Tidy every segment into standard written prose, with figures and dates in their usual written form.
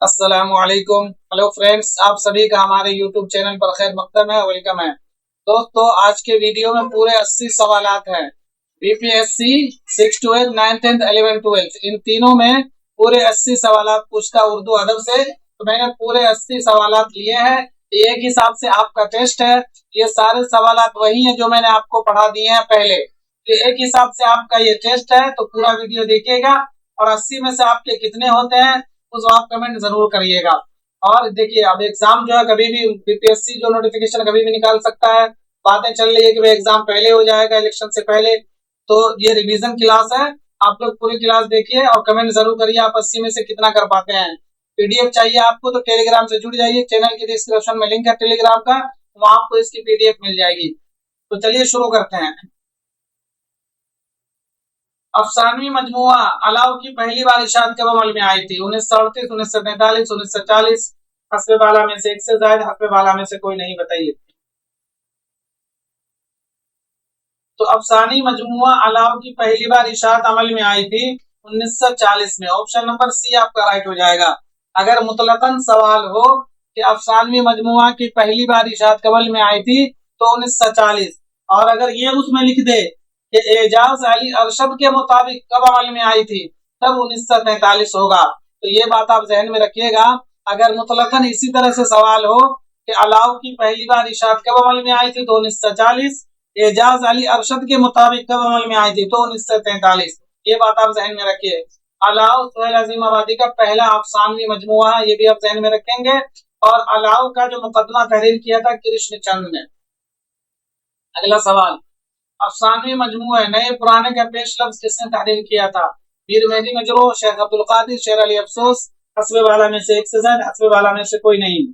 अस्सलामुअलैकुम। Hello friends, आप सभी का हमारे यूट्यूब चैनल पर खैर मकदम है, वेलकम है। दोस्तों, आज के वीडियो में पूरे 80 सवालात हैं। बीपीएससी 6 12 9 10 11 12 इन तीनों में पूरे 80 सवालात पूछता उर्दू अदब से। तो मैंने पूरे 80 सवालात लिए हैं। एक हिसाब से आपका टेस्ट है। ये सारे सवालात वही हैं जो मैंने आपको पढ़ा दिए हैं पहले। तो एक हिसाब से आपका ये टेस्ट है, तो पूरा वीडियो देखिएगा और 80 में से आपके कितने होते हैं उसको आप कमेंट जरूर करिएगा। और देखिए, अब एग्जाम जो है कभी भी बीपीएससी जो नोटिफिकेशन कभी भी निकाल सकता है। बातें चल रही है कि भाई एग्जाम पहले हो जाएगा इलेक्शन से पहले। तो ये रिवीजन क्लास है। आप लोग पूरी क्लास देखिए और कमेंट जरूर करिए आप 80 में से कितना कर पाते हैं। पीडीएफ चाहिए आपको तो टेलीग्राम से जुड़ जाइए, चैनल की डिस्क्रिप्शन में लिंक है टेलीग्राम का, वहां आपको इसकी पीडीएफ मिल जाएगी। तो चलिए शुरू करते हैं। अफसानवी मजमुआ अलाव की पहली बार इशात कब अमल में आई थी? 1938, 1943, 1940। हस्बे बाला में से एक से ज्यादा, हस्बे बाला में से कोई नहीं, बताइए। तो अफसानी मजमुआ अलाव की पहली बार इशात अमल में आई थी 1940 में। ऑप्शन नंबर सी आपका राइट हो जाएगा। अगर मुतलकन सवाल हो कि अफसानवी मजमुआ की पहली बार इशात कब अमल में आई थी तो 1940, और अगर ये उसमें लिख दे कि एजाज अली अरशद के मुताबिक कब अमल में आई थी तब 1943 होगा। तो ये बात आप जहन में रखिएगा। अगर मुतलकन इसी तरह से सवाल हो कि अलाव की पहली बार इशात कब अमल में आई थी तो 1940, एजाज अली अरशद के मुताबिक कब अमल में आई थी तो 1943। ये बात आप जहन में रखिए। अलाव सोहेल अजीम आबादी का पहला अफसानवी मजमुआ है, ये भी आप जहन में रखेंगे। और अलाव का जो मुकदमा तहरीर किया था कृष्णचंद ने। अगला सवाल, अफसानवी मजमूए नए पुराने का पेश लफ्ज किसने तहरीर किया था? मीर मेहदी मजरू, शेख अब्दुल कादिर, शेर अली अफसोस। हस्बे वाला में से एक से ज्यादा, हस्बे वाला में से कोई नहीं।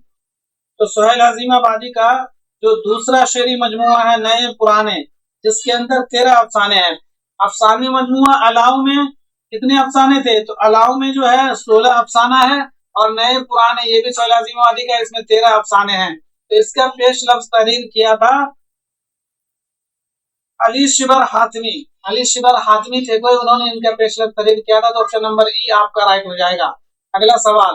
तो सोहेल अजीम आबादी का जो दूसरा शेरी मजमुआ है नए पुराने, जिसके अंदर 13 अफसाने हैं। अफसानी मजमुआ अलाव में कितने अफसाने थे? तो अलाव में जो है 16 अफसाना है, और नए पुराने ये भी सोहेल अजीम आबादी का, इसमें 13 अफसाने हैं। तो इसका पेश लफ्ज तहरीर किया था अली शिबर हातमी। अली शिबर हातमी थे कोई, उन्होंने इनका पेश लफ्ज तहरीर किया था। तो ऑप्शन नंबर ई आपका राइट हो जाएगा। अगला सवाल,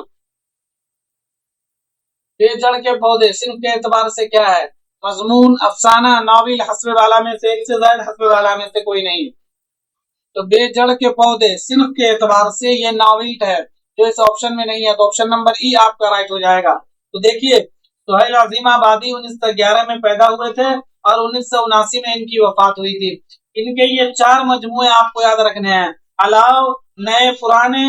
बेजड़ के पौधे सिंह के एतबार से क्या है? मजमून, अफसाना, नाविल, हस्बे वाला में से एक से ज्यादा, हस्बे वाला में से कोई नहीं। तो बेजड़ के पौधे सिंह के एतबार से ये नाविल है, जो इस ऑप्शन में नहीं है। तो ऑप्शन नंबर ई आपका राइट हो जाएगा। तो देखिए, सोहेल अजीम आबादी 1911 में पैदा हुए थे और 1979 में इनकी वफात हुई थी। इनके ये 4 मजमुए आपको याद रखने हैं। अलाव, नए पुराने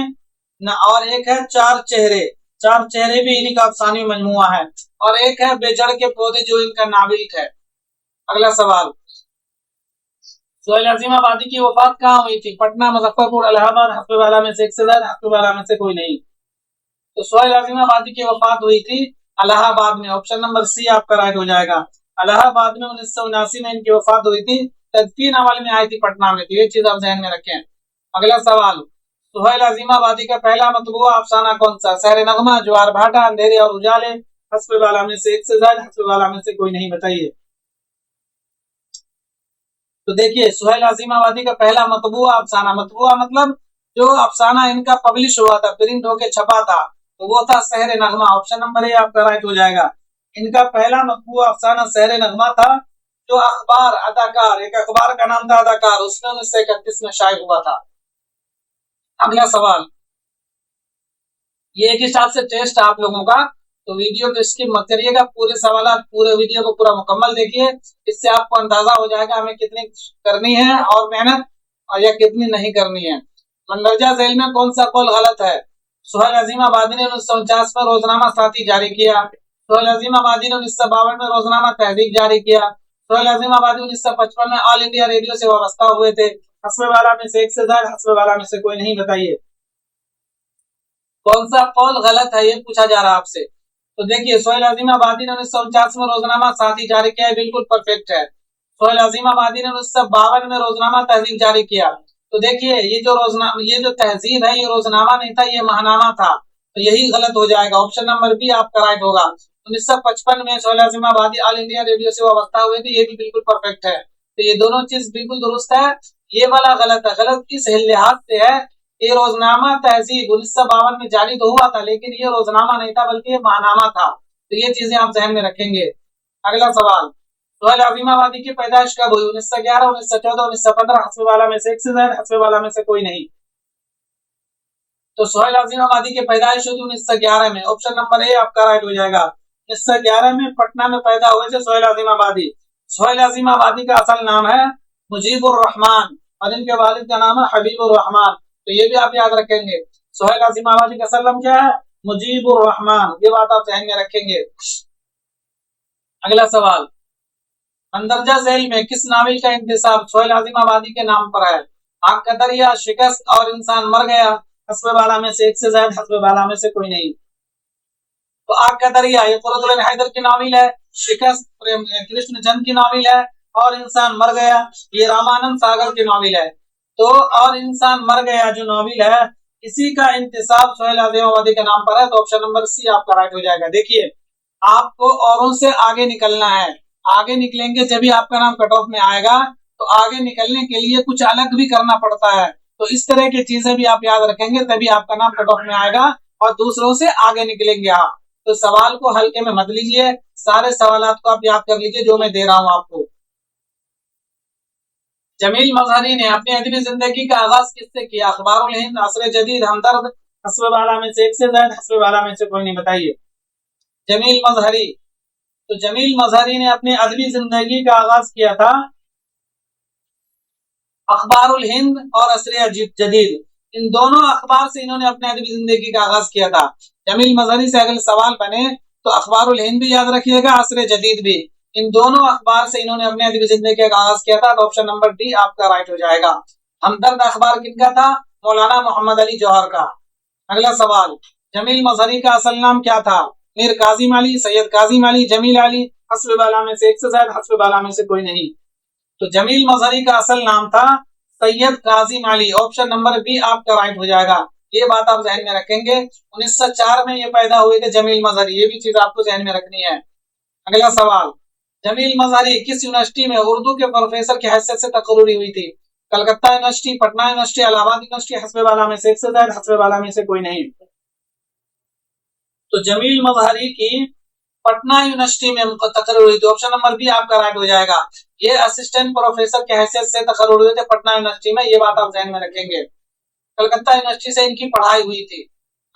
और एक है चार चेहरे। चार चेहरे भी इन्हीं का अफसानी मजमुआ है। और एक है बेजड़ के पौधे, जो इनका नाविल है। अगला सवाल, सोहेल अजीम आबादी की वफात कहाँ हुई थी? पटना, मुजफ्फरपुर, इलाहाबाद, हस्बे वाला में से एक से ज्यादा, हस्बे वाला में से कोई नहीं। तो सोहेल अजीम आबादी की वफात हुई थी इलाहाबाद में। ऑप्शन नंबर सी आपका राइट हो जाएगा। इलाहाबाद में 1979 में इनकी वफात हुई थी। तदफीन अमल में आई थी पटना में। तो ये चीज आप ध्यान में रखें। अगला सवाल, सोहेल अजीम आबादी का पहला मतबूआ अफसाना कौन सा? शहर नगमा, ज्वार भाटा, अंधेरे और उजाले। हस्बे वाला में से एक से ज्यादा, हस्बे वाला में से कोई नहीं, बताइए। तो देखिए, सोहेल अजीम आबादी का पहला मतबूआ अफसाना, मतबूआ मतलब जो अफसाना इनका पब्लिश हुआ था, प्रिंट होके छपा था, तो वो था शहर नगमा। ऑप्शन नंबर ए आपका राइट हो जाएगा। इनका पहला मतबूआ अफसाना शहर नगमा था, जो अखबार अदाकार, एक अखबार का नाम था अदाकार, उसमें 1931 में शाये हुआ था। अगला सवाल, ये एक हिसाब से टेस्ट आप लोगों का, तो वीडियो को स्किप मत करिएगा, पूरे सवाल पूरे वीडियो को पूरा मुकम्मल देखिए। इससे आपको अंदाजा हो जाएगा हमें कितनी करनी है और मेहनत, और या कितनी नहीं करनी है। मंदरजा झील में कौन सा कौल गलत है? सोहेल अजीम आबादी ने 1949 में रोजनामा साथी जारी किया। सोहेल अजीम आबादी ने 1952 में रोजनामा तहरीक जारी किया। सोहेल अजीम आबादी 1955 में ऑल इंडिया रेडियो से वाबस्ता हुए थे। हस्बे वाला में से एक से ज्यादा, हस्बे वाला में से कोई नहीं, बताइए। कौन सा कौल गलत है ये पूछा जा रहा है आपसे। तो देखिए, सोहेल अजीम आबादी ने 1949 में रोजनामा साथी जारी किया है, बिल्कुल परफेक्ट है। सोहेल अजीम आबादी ने 1952 में रोजनामा तहजीब जारी किया। तो देखिए, ये जो तहजीब है ये रोजनामा नहीं था, ये महानामा था। तो यही गलत हो जाएगा। ऑप्शन नंबर बी आपका राइट होगा। 1955 में सोहेल अजीम आबादी ऑल इंडिया रेडियो से वाबस्ता हुए थे, ये भी बिल्कुल परफेक्ट है। तो ये दोनों चीज बिल्कुल दुरुस्त है। ये वाला गलत है। गलत किस लिहाज से है ये रोजनामा तहजीब 1952 में जारी तो हुआ था, लेकिन ये रोजनामा नहीं था बल्कि ये माहनामा था। तो ये चीजें आप जहन में रखेंगे। अगला सवाल, सोहेल अजीमाबादी की पैदाइश कब हुई? 1911, 1914, 1915, हस्ब वाला में से एक से ज्यादा, हस्ब वाला में से कोई नहीं। तो सोहेल अजीमाबादी की पैदाइश हुई 1911 में। ऑप्शन नंबर ए आपका राइट हो जाएगा। 1911 में पटना में पैदा हुए थे सोहेल अजीमाबादी। सोहेल अजीमाबादी का असल नाम है मुजीबुर रहमान और इनके वालिद का नाम है हबीबुर रहमान। तो ये भी आप याद रखेंगे। सोहेल अजीमाबादी का असल नाम क्या है? मुजीबुर रहमान। ये बात आप ध्यान में रखेंगे। अगला सवाल, मंदरजा झैल में किस नाविल का इंतिसाब सोहेल अजीमाबादी के नाम पर है? आग का दरिया, शिकस्त और इंसान मर गया, हस्ब वाला में से एक से ज्यादा, हस्ब वाला में से कोई नहीं। तो आग का दरिया ये फरदुल हैदर की नाविल है, शिकस्त कृष्णचंद की नाविल है और इंसान मर गया ये रामानंद सागर की नाविल है। तो और इंसान मर गया जो नाविल है इसी का इंतिसाब सोहेल अजीमाबादी के नाम पर है। तो ऑप्शन नंबर सी आपका राइट हो जाएगा। देखिए, आपको औरों से आगे निकलना है, आगे निकलेंगे जब भी आपका नाम कट ऑफ में आएगा। तो आगे निकलने के लिए कुछ अलग भी करना पड़ता है। तो इस तरह की चीजें भी आप याद रखेंगे तभी आपका नाम कट ऑफ में आएगा और दूसरों से आगे निकलेंगे आप। तो सवाल को हल्के में मत लीजिए, सारे सवाल को आप याद कर लीजिए जो मैं दे रहा हूं आपको। जमील मजहरी ने अपनी अदबी जिंदगी का आगाज किससे किया? अखबारुल हिंद, असर जदीद, हमदर्द, हस्ब वाला में से एक से ज्यादा, हस्ब वाला में से कोई नहीं। बताइए। जमील मजहरी, तो जमील मजहरी ने अपनी अदबी जिंदगी का आगाज किया था अखबारुल हिंद और असर जदीद, इन दोनों अखबार से इन्होंने अपने अदबी जिंदगी का आगाज किया था। जमील मजहरी से अगर सवाल बने तो अखबारुल हिंद भी याद रखिएगा, असर जदीद भी, इन दोनों अखबार से इन्होंने अपने अदबी जिंदगी का आगाज किया था। तो ऑप्शन नंबर डी आपका राइट हो जाएगा। हमदर्द अखबार किनका था? मौलाना मोहम्मद अली जौहर का। अगला सवाल, जमील मजहरी का असल नाम क्या था? मीर काजिम अली, सैयद काजिम अली, जमील अली, हस्ब वाला में से एक से ज्यादा, हस्ब वाला में से कोई नहीं। तो जमील मजहरी का असल नाम था Syed Kazim Ali. Option number B आपका राइट हो जाएगा। ये बात आप जहन में रखेंगे। 1904 में ये पैदा हुए थे जमील मजहरी, ये भी चीज आपको जहन में रखनी है। अगला सवाल, जमील मजहरी किस यूनिवर्सिटी में उर्दू के प्रोफेसर की हैसियत से तकर्रुरी हुई थी? Calcutta university, Patna university, Allahabad university, हस्ब वाला में से एक से ज्यादा, हस्ब वाला में से कोई नहीं। तो जमील मजहरी की पटना यूनिवर्सिटी में तकर्रुर हुई थी। ऑप्शन नंबर बी आपका राइट हो जाएगा। ये असिस्टेंट प्रोफेसर की हैसियत से तकर्रुर हुए थे पटना यूनिवर्सिटी में, ये बात आप ध्यान में रखेंगे। कलकत्ता यूनिवर्सिटी से इनकी पढ़ाई हुई थी।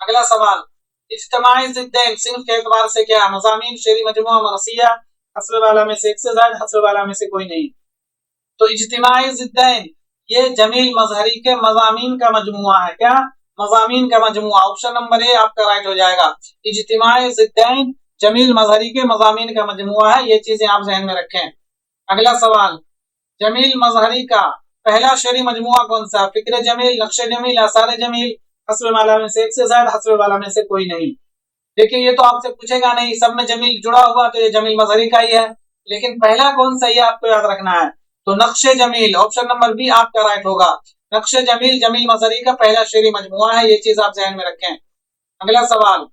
अगला सवाल, इज्तिमाई जिद्दैन सिंफ के एतबार से क्या? मज़ामीन, शेरी मजमुआ, मरसिया, हस्ब वाला में से एक से ज्यादा, हस्ब वाला में से कोई नहीं। तो इज्तिमाई जिद्दैन ये जमील मजहरी के मज़ामीन का मजमुआ है। क्या? मज़ामीन का मजमुआ। ऑप्शन नंबर ए आपका राइट हो जाएगा। इज्तिमाई जिद्दैन जमील मजहरी के मज़ामीन का मजमुआ है, ये चीजें आप जहन में रखें। अगला सवाल, जमील मजहरी का पहला शेरी मजमुआ कौन सा? फिक्र जमील, नक्श जमील, आसार जमील, हस्ब वाला में से एक से ज्यादा, हस्ब वाला में से कोई नहीं। देखिए, ये तो आपसे पूछेगा नहीं, सब में जमील जुड़ा हुआ तो ये जमील मजहरी का ही है, लेकिन पहला कौन सा ये आपको याद रखना है। तो नक्श जमील, ऑप्शन नंबर बी आपका राइट होगा। नक्श जमील जमील मजहरी का पहला शेरी मजमुआ है, ये चीज आप जहन में रखें। अगला सवाल,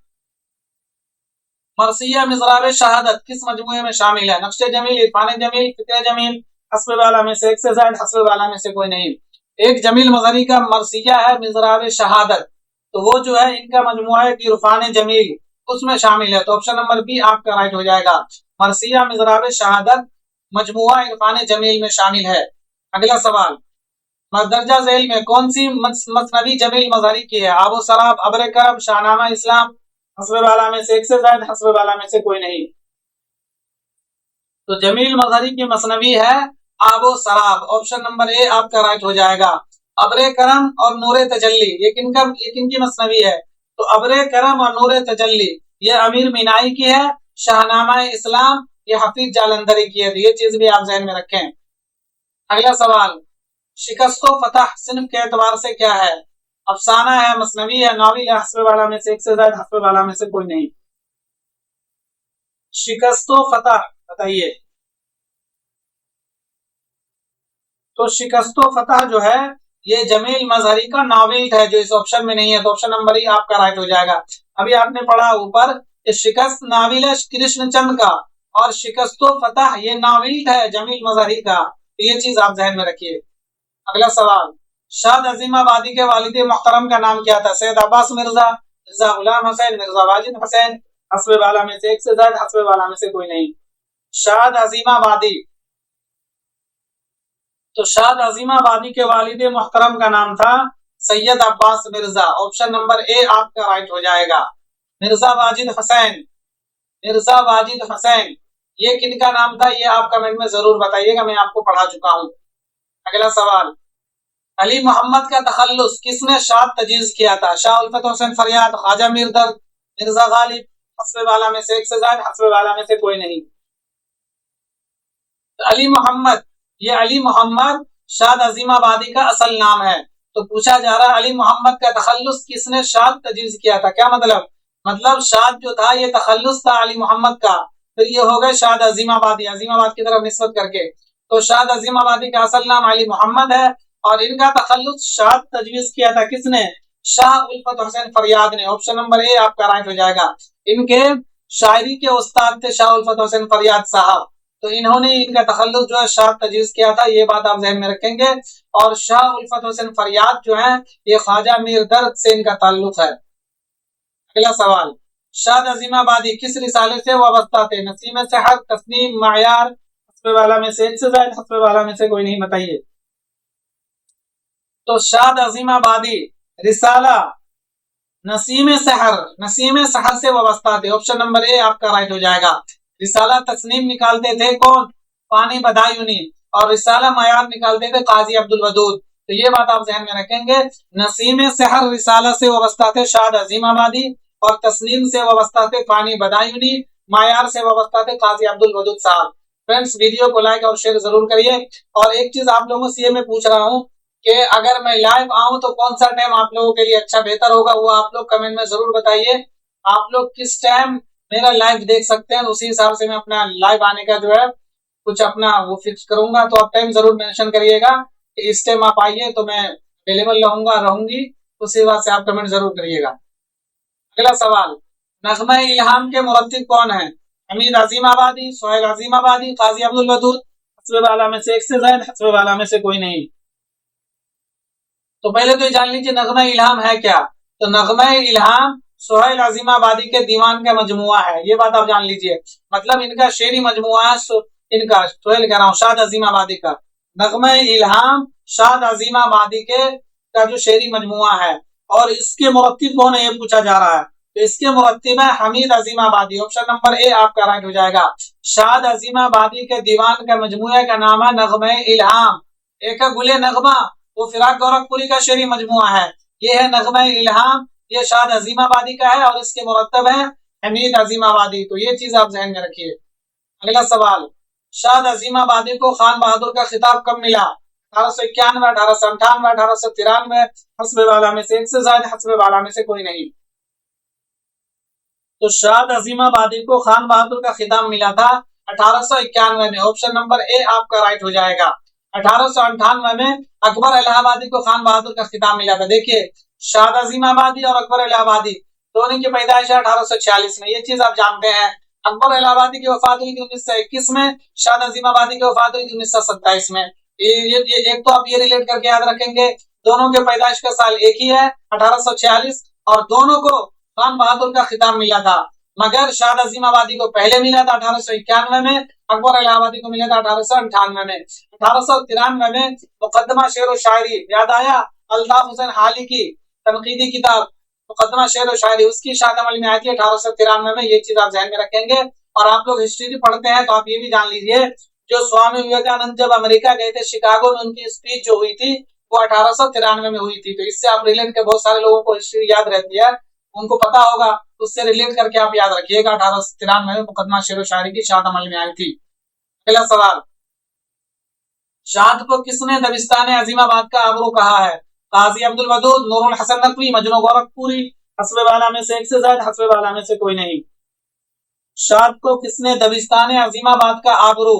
मरसिया मिज़राब शहादत किस मजमुए में शामिल है? नक्श जमील, इरफान जमील, फिक्र जमील, हस्ब वाला में से एक से ज्यादा, हस्ब वाला में से कोई नहीं। एक जमील मजहरी का मरसिया है मिज़राब शहादत, तो वो जो है इनका मजमुआ है कि इरफान जमील, उसमें शामिल है। तो ऑप्शन नंबर बी आपका राइट हो जाएगा। मरसिया मिज़राब शहादत मजमुआ इरफान जमील में शामिल है। अगला सवाल, मदरजा झैल में कौन सी मसनवी जमील मजहरी की है? आबो सराब, अब्र करब, शाहनामा इस्लाम, हस्ब वाला में से एक से ज्यादा, हस्ब वाला में से कोई नहीं। तो जमील मजहरी की मसनवी है आबो सराब। ऑप्शन नंबर ए आपका राइट हो जाएगा। अब्रे करम और नूरे तजल्ली ये किनकी मसनवी है? तो अब्रे करम और नूरे तजल्ली ये अमीर मीनाई की है। शाहनामा इस्लाम ये हफीज जालंधरी की है। तो ये चीज भी आप जहन में रखें। अगला सवाल, शिकस्तो फतह सिन्फ के एतबार से क्या है? अफसाना है, मसनवी है, नाविल है, हस्ब वाला में से एक से ज्यादा, हस्ब वाला में से कोई नहीं। शिकस्तो फतह बताइए। तो शिकस्तो फतह जो है ये जमील मजहरी का नाविल है जो इस ऑप्शन में नहीं है। तो ऑप्शन नंबर ही आपका राइट हो जाएगा। अभी आपने पढ़ा ऊपर शिकस्त नाविल है कृष्णचंद का और शिकस्तो फतह ये नाविल है जमील मजहरी का। तो ये चीज आप जहन में रखिए। अगला सवाल, शाद अजीमाबादी के वालिद मोहतरम का नाम क्या था? सैयद अब्बास मिर्जा, मिर्जा गुलाम हुसैन, मिर्जा वाजिद हुसैन, हस्बे वाला में से एक से ज्यादा, हस्बे वाला में से कोई नहीं। शाद अजीमाबादी, तो शाद अजीमाबादी के वालिद मोहतरम का नाम था Syed Abbas Mirza. Option number A आपका राइट हो जाएगा। मिर्जा वाजिद हुसैन, मिर्जा वाजिद हुसैन ये किनका नाम था? ये आप कमेंट में जरूर बताइएगा, मैं आपको पढ़ा चुका हूं। अगला सवाल, अली मोहम्मद का तखल्लुस किसने शाद तजवीज किया था? शाह उल्फत हुसैन फरियाद, ख्वाजा मीर दर्द, मिर्जा गालिब, हस्बे वाला में से एक से ज्यादा, हस्बे वाला में से कोई नहीं। अली मोहम्मद, ये अली मोहम्मद शाद अजीमाबादी का असल नाम है। तो पूछा जा रहा है अली मोहम्मद का तखल्लुस किसने शाद तजवीज किया था? क्या मतलब? मतलब शाद जो था ये तखल्लुस था अली मोहम्मद का, फिर ये हो गए शाद अजीमाबादी, अजीमाबाद की तरफ निस्बत करके। तो शाद अजीमाबादी का असल नाम अली मोहम्मद है और इनका तखल्लुस शाद तजवीज किया था किसने? शाह उल्फत हुसैन फरियाद ने। ऑप्शन नंबर ए आपका राइट हो जाएगा। इनके शायरी के उस्ताद थे शाह उल्फत हुसैन फरियाद साहब, तो इन्होंने इनका तखल्लुस जो है शाद तजवीज किया था, ये बात आप ध्यान में रखेंगे। और शाह उल्फत हुसैन फरियाद जो है ये ख्वाजा मीर दर्द से इनका ताल्लुक है। अगला सवाल, शाद अजीमाबादी किस रिसाले से वाबस्ता थे? नसीम सहर, तस्नीम, मायार, हस्बे वाला में से एक से ज्यादा, हस्बे वाला में से कोई नहीं, बताइए। तो शाद अजीमाबादी रिसाला नसीम सहर, नसीम सहर से वाबस्ता थे। ऑप्शन नंबर ए आपका राइट हो जाएगा। रिसाला तस्नीम निकालते थे कौन? पानी बदायूनी, और रिसाला मायार निकालते थे काजी अब्दुल वदूद। तो ये बात आप ध्यान में रखेंगे। नसीम सहर रिसाला से वाबस्ता थे शाद अजीमाबादी, और तस्नीम से वाबस्ता थे पानी बदायूनी, मायार से वाबस्ता थे काजी अब्दुल वदूद साहब। फ्रेंड्स, वीडियो को लाइक और शेयर जरूर करिए। और एक चीज आप लोगों से ये मैं पूछ रहा हूँ कि अगर मैं लाइव आऊं तो कौन सा टाइम आप लोगों के लिए अच्छा बेहतर होगा, वो आप लोग कमेंट में जरूर बताइए। आप लोग किस टाइम मेरा लाइव देख सकते हैं, उसी हिसाब से मैं अपना लाइव आने का जो है कुछ अपना वो फिक्स करूंगा। तो आप टाइम जरूर मेंशन करिएगा कि इस टाइम आप आइए, तो मैं अवेलेबल रहूंगा, रहूंगी, उसी हिसाब से आप कमेंट जरूर करिएगा। अगला सवाल, नग़्मा इल्हाम के मुरत्तिब कौन है? हमीद अजीमाबादी, सोहेल अजीमाबादी, काजी अब्दुल वदूद, हस्बे वाला में से एक से ज्यादा, हस्बे वाला में से कोई नहीं। तो पहले तो ये जान लीजिए नग़्मा इल्हाम है क्या। तो नग़्मा इल्हाम सोहेल अजीमाबादी के दीवान का मजमुआ है, ये बात आप जान लीजिए। मतलब इनका शेरी मजमुआ है, इनका सोहेल कह रहा हूँ शाद अजीमाबादी का। नग़्मा इल्हाम शाद अजीमाबादी के का जो शेरी मजमुआ है, और इसके मुरत्तिब कौन है ये पूछा जा रहा है। तो इसके मुरत्तिब है Hamid Azimabadi. Option number A आपका राइट हो जाएगा। शाद अजीमाबादी के दीवान का मजमुए का नाम है नग़्मा इल्हाम। एक गुले नग़्मा वो फिराक गोरखपुरी का शेरी मजमुआ है, ये है नग़्मा इल्हाम, ये शाद अजीमाबादी का है, और इसके मुरत्तब है हमीद अजीमाबादी। तो ये चीज आप ध्यान में रखिए। अगला सवाल, शाद अजीमाबादी को खान बहादुर का खिताब कब मिला? 1891, 1898, 1893, हस्बे वाला में से एक से ज्यादा, हस्बे वाला में से कोई नहीं। तो शाद अजीमाबादी को खान बहादुर का खिताब मिला था 1891 में। ऑप्शन नंबर ए आपका राइट हो जाएगा। 1898 में अकबर इलाहाबादी को खान बहादुर का खिताब मिला था। देखिए, शाद अजीमाबादी और अकबर इलाहाबादी दोनों की पैदाइश है 1846 में, ये चीज आप जानते हैं। अकबर इलाहाबादी की वफात हुई थी 1921 में, शाद अजीमाबादी की वफात हुई थी 1927 में। ये एक तो आप ये रिलेट करके याद रखेंगे, दोनों के पैदाइश का साल एक ही है 1846, और दोनों को खान बहादुर का खिताब मिला था। मगर शाद अजीमाबादी को पहले मिला था 1891 में, अकबर इलाहाबादी को मिला था 1898 में। 1893 में मुकदमा शेर व शायरी, याद आया, अल्ताफ हुसैन हाली की तनकीदी किताब मुकदमा शेर व शायरी, उसकी शाद अमल में आई थी 1893 में। ये चीज आप ध्यान में रखेंगे। और आप लोग हिस्ट्री पढ़ते हैं तो आप ये भी जान लीजिए, जो स्वामी विवेकानंद जब अमेरिका गए थे शिकागो में, उनकी स्पीच जो हुई थी वो 1893 में हुई थी। तो इससे आप रिलेट के बहुत सारे लोगों को हिस्ट्री याद रहती है, उनको पता होगा, उससे रिलेट करके आप याद रखिएगा 1893 में मुकदमा शेर व शायरी की शाद अमल में आई थी। अगला सवाल, शाद को किसने दबिस्तान अजीमाबाद का आबरू कहा है? काजी अब्दुल वदूद, नूरुल हसन नकवी, मजनू गोरखपुरी, हस्बे वाला में से एक से ज्यादा, हस्बे वाला में से कोई नहीं। शाद को किसने दबिस्तान अजीमाबाद का आबरू,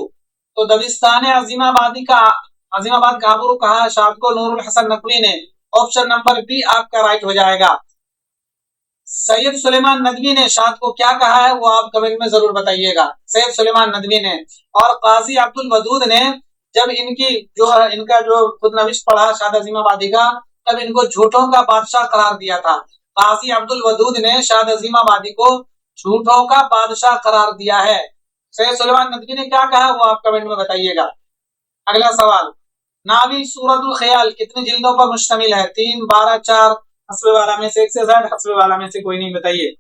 तो दबिस्तान अजीमाबाद का आबरू कहा है शाद को नूरुल हसन नकवी ने। ऑप्शन नंबर बी आपका राइट हो जाएगा। सैयद सुलेमान नदवी ने शाद को क्या कहा है वो आप कमेंट में जरूर बताइएगा। सैयद सुलेमान नदवी ने। और काजी अब्दुल वदूद ने जब इनकी जो है इनका जो खुद नविश पढ़ा शाद अजीमाबादी का, तब इनको झूठों का बादशाह करार दिया था। काजी अब्दुल वदूद ने शाद अजीमाबादी को झूठों का बादशाह करार दिया है। शेख सुलेमान नदवी ने क्या कहा वो आप कमेंट में बताइएगा। अगला सवाल, नावी सूरतुल ख्याल कितनी जिल्दों पर मुश्तमिल है? 3, 12, 4, हस्बे वाला में से 1 से ज्यादा, हस्बे वाला में से कोई नहीं, बताइए।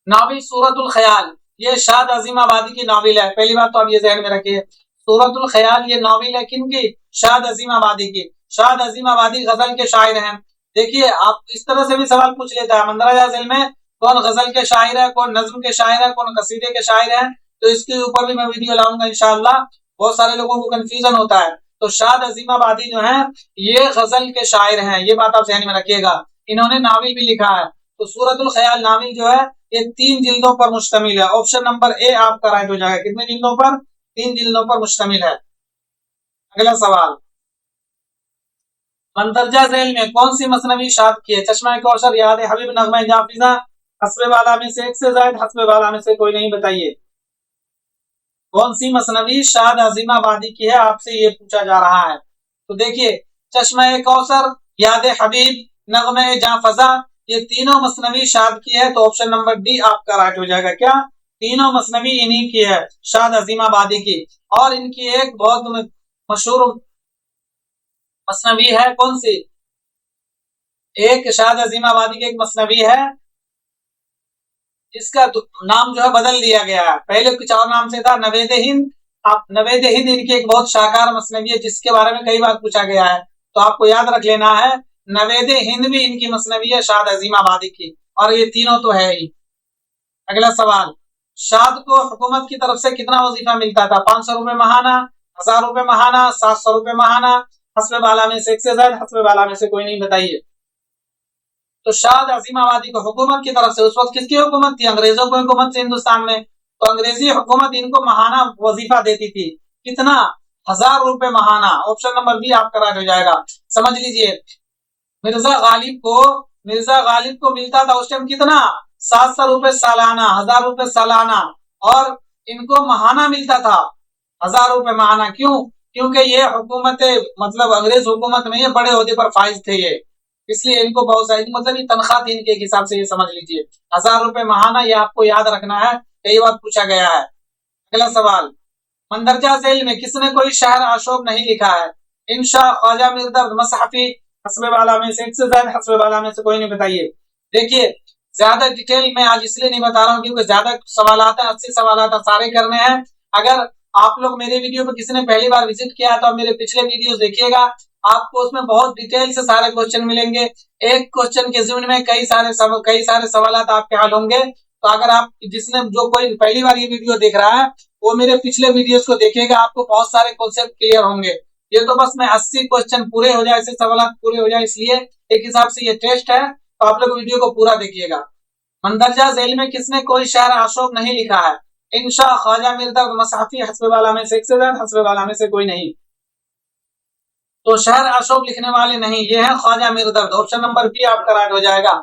नावी सूरतुल ख्याल ये शाद अजीमाबादी की नाविल है। पहली बात तो आप ये ध्यान में रखिए, सूरतुल ख्याल ये नाविल है किनकी? शाद अजीमाबादी की। शाद अजीमाबादी गजल के शायर हैं। देखिए आप इस तरह से भी सवाल पूछ लेता है मंदरजा झील में कौन गजल के शायर है, कौन नज्म के शायर है, कौन कसीदे के शायर है, तो इसके ऊपर भी मैं वीडियो लाऊंगा इंशाअल्लाह। बहुत सारे लोगों को कंफ्यूजन होता है। तो शाद अजीमाबादी जो है ये गजल के शायर हैं, ये बात आप ध्यान में रखिएगा। इन्होंने नाविल भी लिखा है। तो सूरतुल ख्याल नाविल जो है ये 3 जिल्दों पर मुश्तमिल है। ऑप्शन नंबर ए आपका राइट हो जाएगा। कितने जिल्दों पर? 3 जिल्दों पर मुश्तमिल है। अगला सवाल, मंदरजा झेल में कौन सी मसनवी शाद की है? चश्मा कौसर, याद हबीब, नगमा जाफिजा, हस्बे वाला में से 1 से ज्यादा, हस्बे वाला में से कोई नहीं, बताइए। कौन सी मसनवी शाद अजीमाबादी की है, आपसे ये पूछा जा रहा है। तो देखिए चश्मा कौसर, याद हबीब, नगमे जाफजा, ये तीनों मसनवी शाद की है। तो ऑप्शन नंबर डी आपका राइट हो जाएगा। क्या? तीनों मसनवी इन्हीं की है, शाद अजीमाबादी की। और इनकी एक बहुत मशहूर मसनवी है, कौन सी? एक शाद अजीमाबादी की एक मसनवी है जिसका नाम जो है बदल दिया गया है। पहले कुछ और नाम से था, नवेद हिंद। आप नवेद हिंद इनकी एक बहुत शाकार मसनवी है जिसके बारे में कई बार पूछा गया है, तो आपको याद रख लेना है। नवेद हिंद भी इनकी मसनवी है शाद अजीमाबादी की, और ये तीनों तो है ही। अगला सवाल, शाद को हुकूमत की तरफ से कितना वजीफा मिलता था? 500 रुपए महाना, 1000 रुपए महाना, 700 रुपए महाना, हस्बे वाला में से 1 से ज्यादा, हस्बे वाला में से कोई नहीं, बताइए। तो शाद अजीमाबादी को हुकूमत की तरफ से, उस वक्त किसकी हुकूमत थी? अंग्रेजों की हुकूमत थी हिंदुस्तान में। तो अंग्रेजी हुकूमत इनको महाना वजीफा देती थी। कितना? 1000 रुपए महाना। ऑप्शन नंबर बी आपका राइट हो जाएगा। समझ लीजिए, मिर्जा गालिब को मिलता था उस टाइम कितना? 700 रुपए सालाना, 1000 रुपए सालाना, और इनको महाना मिलता था 1000 रुपए महाना। क्यों? क्योंकि ये हुकूमत मतलब अंग्रेज हुकूमत में ये बड़े ओहदे पर फाइज थे ये, इसलिए इनको बहुत सारी मतलब ये तनख्वाह थी इनके हिसाब से, ये समझ लीजिए। 1000 रुपए महाना, ये आपको याद रखना है, कई बार पूछा गया है। अगला सवाल, मंदरजा झेल में किसने कोई शहर अशोक नहीं लिखा है? इंशा, ख्वाजा मिर्दर्द, मसहफी, हस्बे वाला में से 1 से ज्यादा, हस्बे वाला में से कोई नहीं, बताइए। देखिए ज्यादा डिटेल में आज इसलिए नहीं बता रहा हूँ क्योंकि ज्यादा सवाल है, 80 सवाल सारे करने हैं। अगर आप लोग मेरे वीडियो पर किसी ने पहली बार विजिट किया तो आप मेरे पिछले वीडियोस देखिएगा, आपको उसमें बहुत डिटेल से सारे क्वेश्चन मिलेंगे। एक क्वेश्चन के ज़मीन में कई सारे सवाल आपके हल होंगे। तो अगर आप जिसने जो कोई पहली बार ये वीडियो देख रहा है वो मेरे पिछले वीडियोस को देखेगा, आपको बहुत सारे कॉन्सेप्ट क्लियर होंगे। ये तो बस मैं 80 क्वेश्चन पूरे हो जाए, ऐसे सवाल पूरे हो जाए, इसलिए एक हिसाब से ये टेस्ट है, तो आप लोग वीडियो को पूरा देखिएगा। मंदरजा झेल में किसने कोई शहर अशोक नहीं लिखा है? इंशा, ख्वाजा मिर्दर्द, मसहफी, हस्बे वाला में से 1 से ज्यादा, हस्बे वाला में से कोई नहीं। तो शहर अशोक लिखने वाले नहीं, ये है ख्वाजा मिर्दर्द। ऑप्शन नंबर बी आपका राइट हो जाएगा।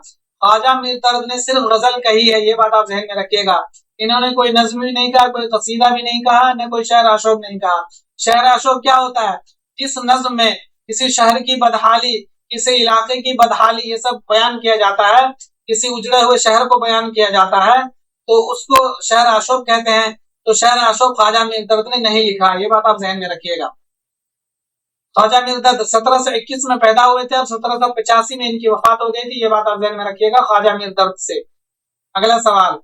ख्वाजा मिर्दर्द ने सिर्फ गजल कही है, ये बात आप ध्यान में रखिएगा। इन्होंने कोई नज्म भी नहीं कहा, कोई कसीदा भी नहीं कहा, न कोई शहर अशोक नहीं कहा। शहर अशोक क्या होता है? जिस नज्म में किसी शहर की बदहाली, किसी इलाके की बदहाली, ये सब बयान किया जाता है, किसी उजड़े हुए शहर को बयान किया जाता है, तो उसको शहर अशोक कहते हैं। तो शहर अशोक ख्वाजा मिर्दर्द ने नहीं लिखा, ये बात आप ध्यान में रखिएगा। ख्वाजा मिर्दर्द 1721 में पैदा हुए थे और 1785 में इनकी वफात हो गई थी, ये बात आप ध्यान में रखिएगा ख्वाजा मिर्दर्द से। अगला सवाल,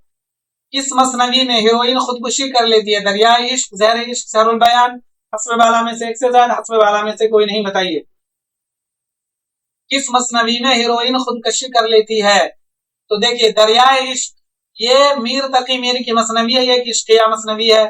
किस मसनवी में हीरोइन खुदकुशी कर लेती है? दरियाए इश्क, ज़हर इश्क, सहरुल बयान, हस्बे वाला में से 1 से ज्यादा, हस्बे वाला में से कोई नहीं, बताइए। किस मसनवी में हीरोइन खुदकुशी कर लेती है? तो देखिए दरियाए इश्क ये मीर तकी मीर की मसनवी है, ये इश्किया मसनवी है।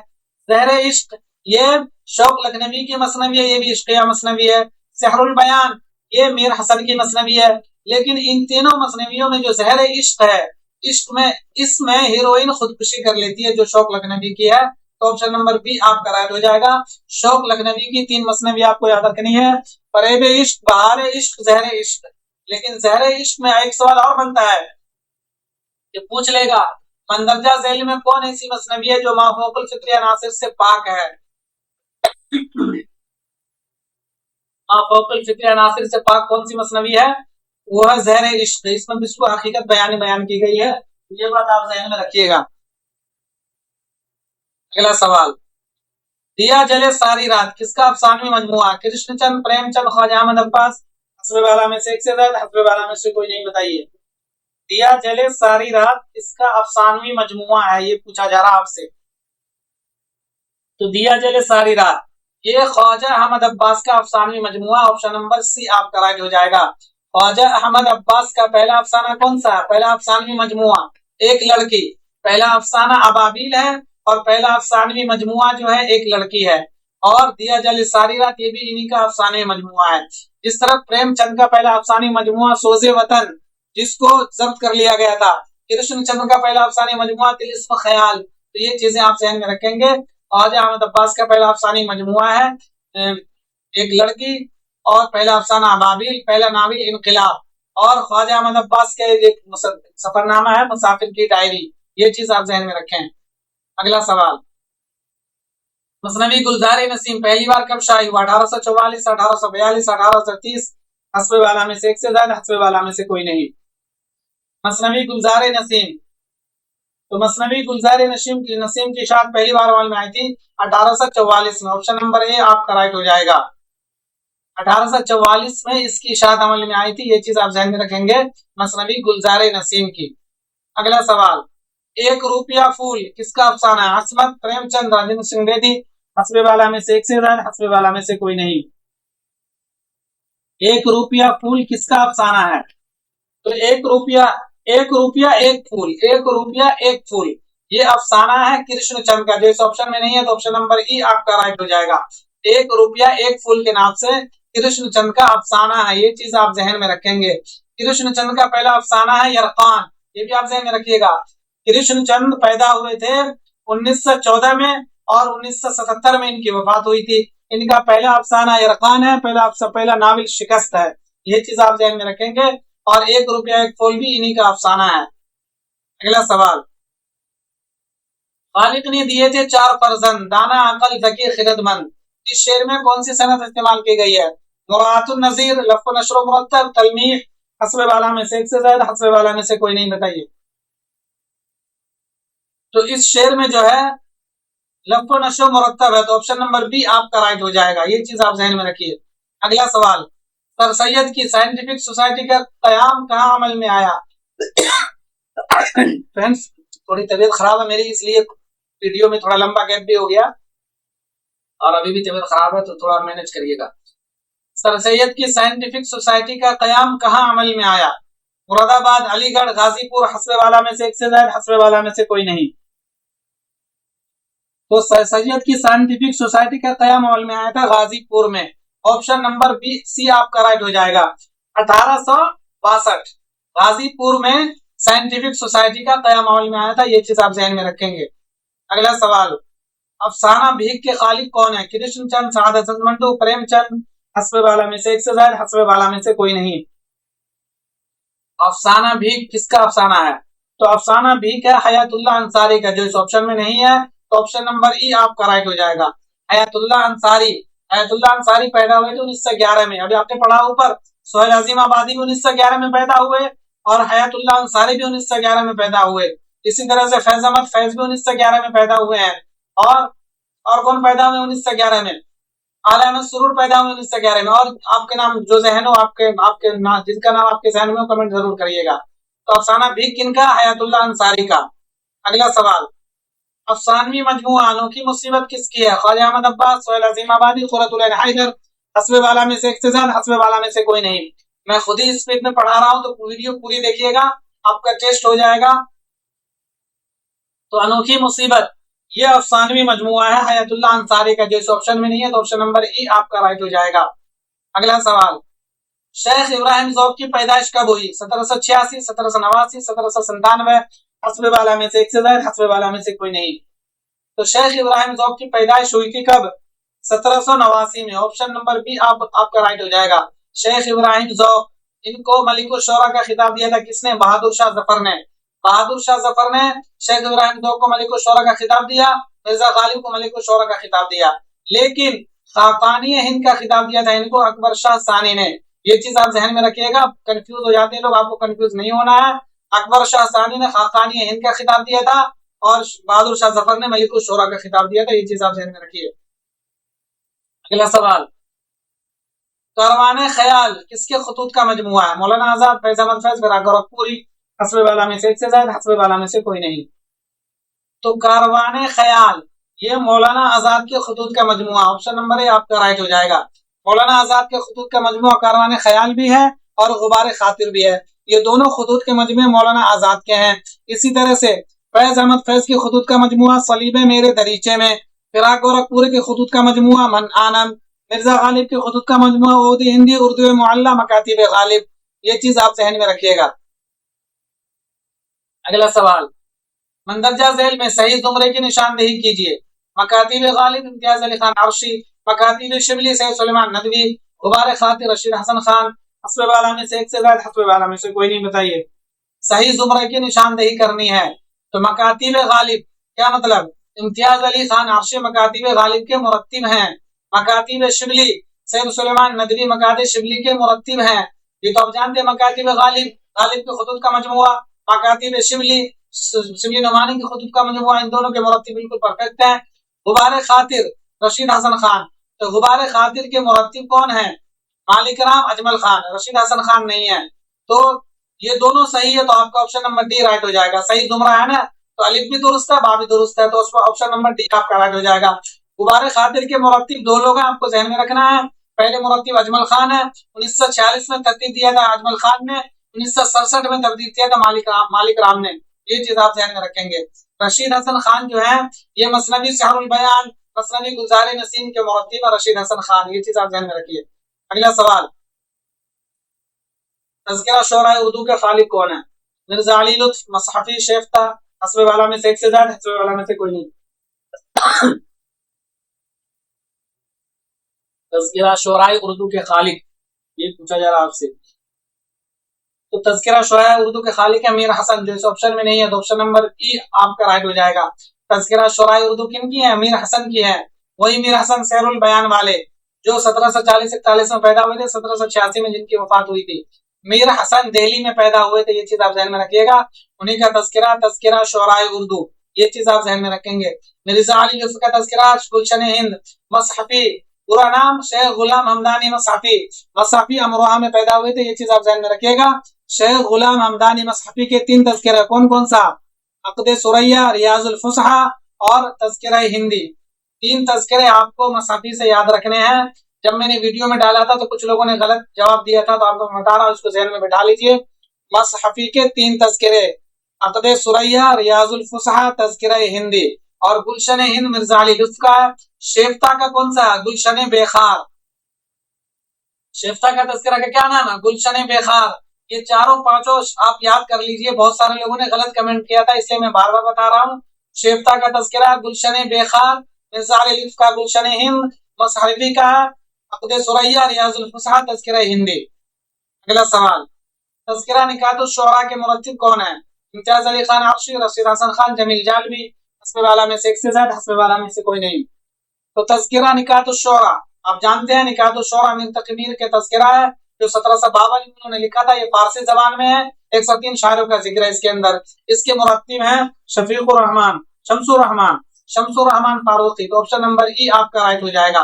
ज़हर इश्क ये शौक लखनवी की मसनवी है, ये भी इश्किया मसनवी है। सहरुल बयान ये मीर हसन की मसनवी है। लेकिन इन तीनों मसनवियों में जो ज़हर इश्क है, इश्क में इसमें हीरोइन खुदकुशी कर लेती है, जो शौक लखनवी की है। तो ऑप्शन नंबर बी आपका राइट हो जाएगा। शौक लखनवी की 3 मसनवी आपको याद रखनी है, फरेब इश्क, बहार इश्क, ज़हर इश्क। लेकिन ज़हर इश्क में एक सवाल और बनता है कि पूछ लेगा मंदरजा झेल में कौन ऐसी मसनवी है जो माफूकुल फित्री अनासिर से पाक है? फौकल फिक्र अनासिर से पाक कौन सी मसनवी है? वो है ज़हर इश्क। इसमें बिल्कुल हकीकत बयान की गई है, ये बात आप ज़हन में रखिएगा। अगला सवाल, दिया जले सारी रात किसका अफसानवी मजमुआ? कृष्णचंद, प्रेमचंद, ख्वाजा अहमद अब्बास। हस्बे वाला में से एक से ज्यादा, हस्बे वाला में से कोई नहीं, बताइए। दिया जले सारी रात किसका अफसानवी मजमुआ है, ये पूछा जा रहा आपसे। तो दिया जले सारी रात ये ख्वाजा अहमद अब्बास का अफसानवी मजमुआ, ऑप्शन नंबर सी आपका राइट हो जाएगा। ख्वाजा अहमद अब्बास का पहला अफसाना कौन सा है? पहला अफसानवी मजमुआ एक लड़की, पहला अफसाना अबाबिल है, और पहला अफसानवी मजमुआ जो है एक लड़की है। और दिया जले सारी रात ये भी इन्हीं का अफसानवी मजमुआ है। जिस तरह प्रेमचंद का पहला अफसानी मजमुआ सोजे वतन, जिसको जब्त कर लिया गया था, कृष्णचंद का पहला अफसानी मजमुआ तिलिस्म ख्याल। तो ये चीजें आप ध्यान में रखेंगे। ख्वाजा अहमद अब्बास का पहला अफसानी मजमुआ है एक लड़की, और पहला अफसाना अबाबिल, पहला नावल इनकलाब, और ख्वाजा अहमद अब्बास का एक सफरनामा है मुसाफिर की डायरी। ये चीज आप ध्यान में रखें। अगला सवाल, मसनवी गुलजार नसीम पहली बार कब शायद हुआ? 1844, 1842, 1830। हस्बे वाला में से एक से ज्यादा, हस्बे वाला में से कोई नहीं। मसनवी गुलजार नसीम, तो मसनवी गुलजार नसीम की इशाअत पहली बार अमल में आई थी 1844 में। ऑप्शन नंबर ए आपका राइट हो जाएगा। 1844 में इसकी इशाअत अमल में आई थी, ये चीज आप ध्यान में रखेंगे, मसनवी गुलजार नसीम की। अगला सवाल, एक रुपया फूल किसका अफसाना है? असमत, प्रेमचंद, राजेंद्र सिंह बेदी। हस्बे वाला में से एक से ज्यादा, हस्बे वाला में से कोई नहीं। एक रुपया फूल किसका अफसाना है? तो एक रुपया एक फूल, एक रुपया एक फूल, ये अफसाना है कृष्णचंद का, जो इस ऑप्शन में नहीं है, तो ऑप्शन नंबर ई आपका राइट हो जाएगा। एक रुपया एक फूल के नाम से कृष्णचंद का अफसाना है, ये चीज आप जहन में रखेंगे। कृष्णचंद का पहला अफसाना है यरकान, ये भी आप जहन में रखिएगा। कृष्णचंद पैदा हुए थे 1914 में, और 1977 में इनकी वफात हुई थी। इनका पहला अफसाना यरकान है, पहला नावल शिकस्त है, ये चीज आप ध्यान में रखेंगे। और एक रुपया एक फूल भी इन्हीं का अफसाना है। अगला सवाल, खालिद ने दिए थे 4 फर्जंद, दाना, अकल, ज़की, खिरदमंद। इस शेर में कौन सी सनद इस्तेमाल की गई है? मुरातुन नज़ीर, लफ़्ज़ नश्र मुरत्तब, तलमीह। हस्बे वाला में से एक से ज्यादा, हस्बे वाला में से कोई नहीं, बताइए। तो इस शेर में जो है लफ़्ज़ नश्र मुरत्तब है, तो ऑप्शन नंबर बी आपका राइट हो जाएगा, ये चीज आप ध्यान में रखिए। अगला सवाल, सर सैयद की साइंटिफिक सोसाइटी का कयाम कहाँ अमल में आया? फ्रेंड्स, थोड़ी तबीयत खराब है मेरी, इसलिए वीडियो में थोड़ा लंबा गैप भी हो गया, और अभी भी तबीयत खराब है, तो थोड़ा मैनेज करिएगा। सर सैयद की साइंटिफिक सोसाइटी का कयाम कहाँ अमल में आया? मुरादाबाद, अलीगढ़, गाजीपुर। हस्बे वाला में से एक से ज्यादा, हस्बे वाला में से कोई नहीं। तो सर सैयद की साइंटिफिक सोसाइटी का कयाम अमल में आया था गाजीपुर में। ऑप्शन नंबर बी सी आपका राइट हो जाएगा। 1862 गाजीपुर में साइंटिफिक सोसाइटी का कयाम अमल में आया था, ये चीज आप ध्यान में रखेंगे। अगला सवाल, अफसाना भीख के खालिक कौन है? कृष्णचंद, सादत हसन मंटू, प्रेमचंद। हस्बे वाला में से एक से ज्यादा, हस्बे वाला में से कोई नहीं। अफसाना भीख किसका अफसाना है? तो अफसाना भीख है हयातुल्लाह अंसारी का, जो इस ऑप्शन में नहीं है, तो ऑप्शन नंबर ई आपका राइट हो जाएगा। हयातुल्लाह अंसारी, हयातुल्लाह अंसारी पैदा हुए थे 1911 में। अभी आपने पढ़ा ऊपर, सोहेल अजीम आबादी भी 1911 में पैदा हुए, और हयातुल्लाह अंसारी भी 1911 में पैदा हुए। इसी तरह से फैज अहमद फैज भी 1911 में पैदा हुए हैं। और कौन पैदा हुए 1911 में? आला अहमद सुरूर पैदा हुए 1911 में। और आपके नाम जो जहन हो, आपके नाम, जिनका नाम आपके जहन में हो, कमेंट जरूर करिएगा। तो अफसाना भीख किनका? हयातुल्लाह अंसारी का। अगला सवाल, अफसानवी मजमुआ अनोखी मुसीबत किसकी है? ख्वाजा अहमद अब्बास, सोहेल अजीम आबादी, खुरतुल ऐन हैदर। हस्बे वाला में से एक से ज्यादा, हस्बे वाला में से कोई नहीं। मैं खुद ही स्पीड में पढ़ा रहा हूं, तो वीडियो पूरी देखिएगा, आपका टेस्ट हो जाएगा। तो अनोखी मुसीबत ये अफसानवी मजमुआ है हयातुल्लाह अंसारी का, जो इस ऑप्शन में नहीं है, तो ऑप्शन नंबर ई आपका राइट हो जाएगा। अगला सवाल, शेख इब्राहिम ज़ौक़ की पैदाइश कब हुई? 1786, 1789, 1797। हस्बे वाला में से एक से ज्यादा, हस्बे वाला में से कोई नहीं। तो शेख इब्राहिम ज़ौक़ की पैदाइश हुई थी कब? 1789 में। ऑप्शन नंबर बी आपका राइट हो जाएगा। शेख इब्राहिम ज़ौक़, इनको मलिकुल शोरा का खिताब दिया था किसने? बहादुर शाह जफर ने। बहादुर शाह जफर ने शेख इब्राहिम ज़ौक़ को मलिकुल शोरा का खिताब दिया, मिर्जा गालिब को मलिकुल शोरा का खिताब दिया। लेकिन खाकानी हिंद का खिताब दिया था इनको अकबर शाह सानी ने। ये चीज आप जहन में रखिएगा, कंफ्यूज हो जाते हैं लोग, आपको कंफ्यूज नहीं होना है। अकबर शाह सानी ने खाकानी हिंद का खिताब दिया था और बहादुर शाह जफर ने मलिक शोरा का खिताब दिया था। ये चीज आप जहन में रखिए। अगला सवाल, कारवाने ख्याल किसके खतूत का मजमुआ है? मौलाना आजाद, फैज अहमद फैज, फिराक गोरखपुरी, हस्बे वाला में से एक से ज्यादा, हस्बे वाला में से कोई नहीं। तो कारवाने ख्याल ये मौलाना आजाद के खतूत का मजमुआ, ऑप्शन नंबर ए आपका राइट हो जाएगा। मौलाना आजाद के खतूत का मजमुआ कारवाने ख्याल भी है और गुबार खातिर भी है। ये दोनों खतूत के मजमुए मौलाना आजाद के हैं। इसी तरह से फैज अहमद फैज के खतूत का मजमुआ सलीबे मेरे दरीचे में, फिराक गोरखपुरी के खतूत का मजमुआ मन आनम, मिर्जा गालिब के खतूत का मजमुआ उर्दू हिंदी उर्दू मुअल्ला मकातिब गालिब। ये चीज आप जहन में रखिएगा। अगला सवाल, मंदरजा झेल में सही जुमरे की निशानदेही कीजिए। मकातिब गालिब इम्तियाज अली खान आरशी, मकातिब शिबली सैयद सुलेमान नदवी, गुबार खातिर रशीद हसन खान। हस्बे वाला में से एक से ज्यादा, हस्बे वाला में से कोई नहीं। बताइए, सही जुमरे की निशानदेही करनी है। तो मकातिब गालिब क्या मतलब? इम्तियाज अली खान आरशी मकातिब गालिब के मुरत्तिब हैं। मकातिब शिबली सैयद सुलेमान नदवी मकातिब शिबली के मुरत्तिब हैं। ये तो आप जानते हैं। मकातिब गालिब, गालिब के खुतूत का मजमुआ, मकातिब शिबली, शिबली नुमानी के खुतूत का मजमुआ, इन दोनों के मुरत्तिब बिल्कुल परफेक्ट हैं। गुबार खातिर रशीद हसन खान, तो गुबार खातिर के मुरत्तिब कौन है? मालिक राम अजमल खान, रशीद हसन खान नहीं है। तो ये दोनों सही है, तो आपका ऑप्शन नंबर डी राइट हो जाएगा। सही जुमरा है ना, तो अलिफ भी दुरुस्त है, बा भी दुरुस्त है, तो उसमें ऑप्शन नंबर डी आपका राइट हो जाएगा। गुबार खातिर के मुरत्तिब दो लोग हैं, आपको जहन में रखना है। पहले मुरत्तिब अजमल खान है, 1946 में तरतीब दिया था अजमल खान ने, 1967 में तरतीब दिया था मालिक राम ने। ये चीज आप ध्यान में रखेंगे। रशीद हसन खान जो है ये मसनवी शहरुल बयान, मसनवी गुलजार नसीम के मुरत्तिब है रशीद हसन खान। ये चीज आप ध्यान में रखिए। अगला सवाल, तज़किरा शोराए उर्दू के खालिक कौन है? मिर्जा अली लुत्फ, मसहफी, शेफ्ता, हस्बे वाला में से एक से ज्यादा, हस्बे वाला में से कोई नहीं। तज़किरा शोराए उर्दू के खालिक, ये पूछा जा रहा है आपसे। तो तज़किरा शोराए उर्दू के खालिक है मीर हसन, जो इस ऑप्शन में नहीं है, तो ऑप्शन नंबर ई आपका राइट हो जाएगा। तज़किरा शोराए उर्दू किन की है? मीर हसन की है। वही मीर हसन सहरुल बयान वाले जो 1740-41 में पैदा हुए थे, 1786 में जिनकी वफात हुई थी। मीर हसन दिल्ली में पैदा हुए थे, ये चीज आप ध्यान में रखिएगा। उन्हीं का तज़किरा तज़किरा शोराए उर्दू, ये चीज आप ध्यान में रखेंगे। मिर्जा अली लुत्फ का तज़किरा गुलशन हिंद, मसहफी, पूरा नाम शेख गुलाम हमदानी मसहफी, मसहफी अमरोहा में पैदा हुए थे, ये चीज आप ध्यान में रखिएगा। शेख गुलाम हमदानी मसहफी के 3 तज़किरा, कौन कौन सा? अक़द सुरैया, रियाजुल फुसहा और तज़किरा हिंदी। 3 तज़किरे आपको मसहफी से याद रखने हैं। जब मैंने वीडियो में डाला था तो कुछ लोगों ने गलत जवाब दिया था, तो आपको बता रहा हूं, उसको ज़हन में बैठा लीजिए। मसहफी के 3 तज़किरे, अक़द सुरैया, रियाजुल फुसहा, तज़किरा हिंदी। और गुलशन हिंद मिर्जा अली लुत्फ का। शेफ्ता का कौन सा? गुलशन बेखार। शेफ्ता का तज़किरा का क्या नाम है? गुलशन बेखार। ये चारों पांचों आप याद कर लीजिए। बहुत सारे लोगों ने गलत कमेंट किया था, इसलिए मैं बार बार बता रहा हूँ। शेफ्ता का तज़किरा गुलशन बेखार, मिर्जा अली लुत्फ का गुलशन हिंद, मसहफी का अक़द सुरैया, रियाजुल फुसहा, तज़किरा हिंदी। अगला सवाल, तज़किरा निकातुश शुअरा के मुरत्तिब कौन है? इम्तियाज अली खान आरशी, रशीद हसन खान, जमील जालवी, हस्बे वाला में से एक से ज्यादा, हस्बे वाला में से कोई नहीं। तो तज़किरा निकातुश शुअरा आप जानते हैं, निकातुश शुअरा मुंतक़िमीन के तज़किरा है जो 1752 में उन्होंने लिखा था। ये फारसी जबान में है। 103 शायरों का जिक्र है इसके अंदर। इसके मुरत्तिब हैं शफीकुर रहमान, शमसुर रहमान फारूकी। तो ऑप्शन नंबर ई आपका राइट हो जाएगा।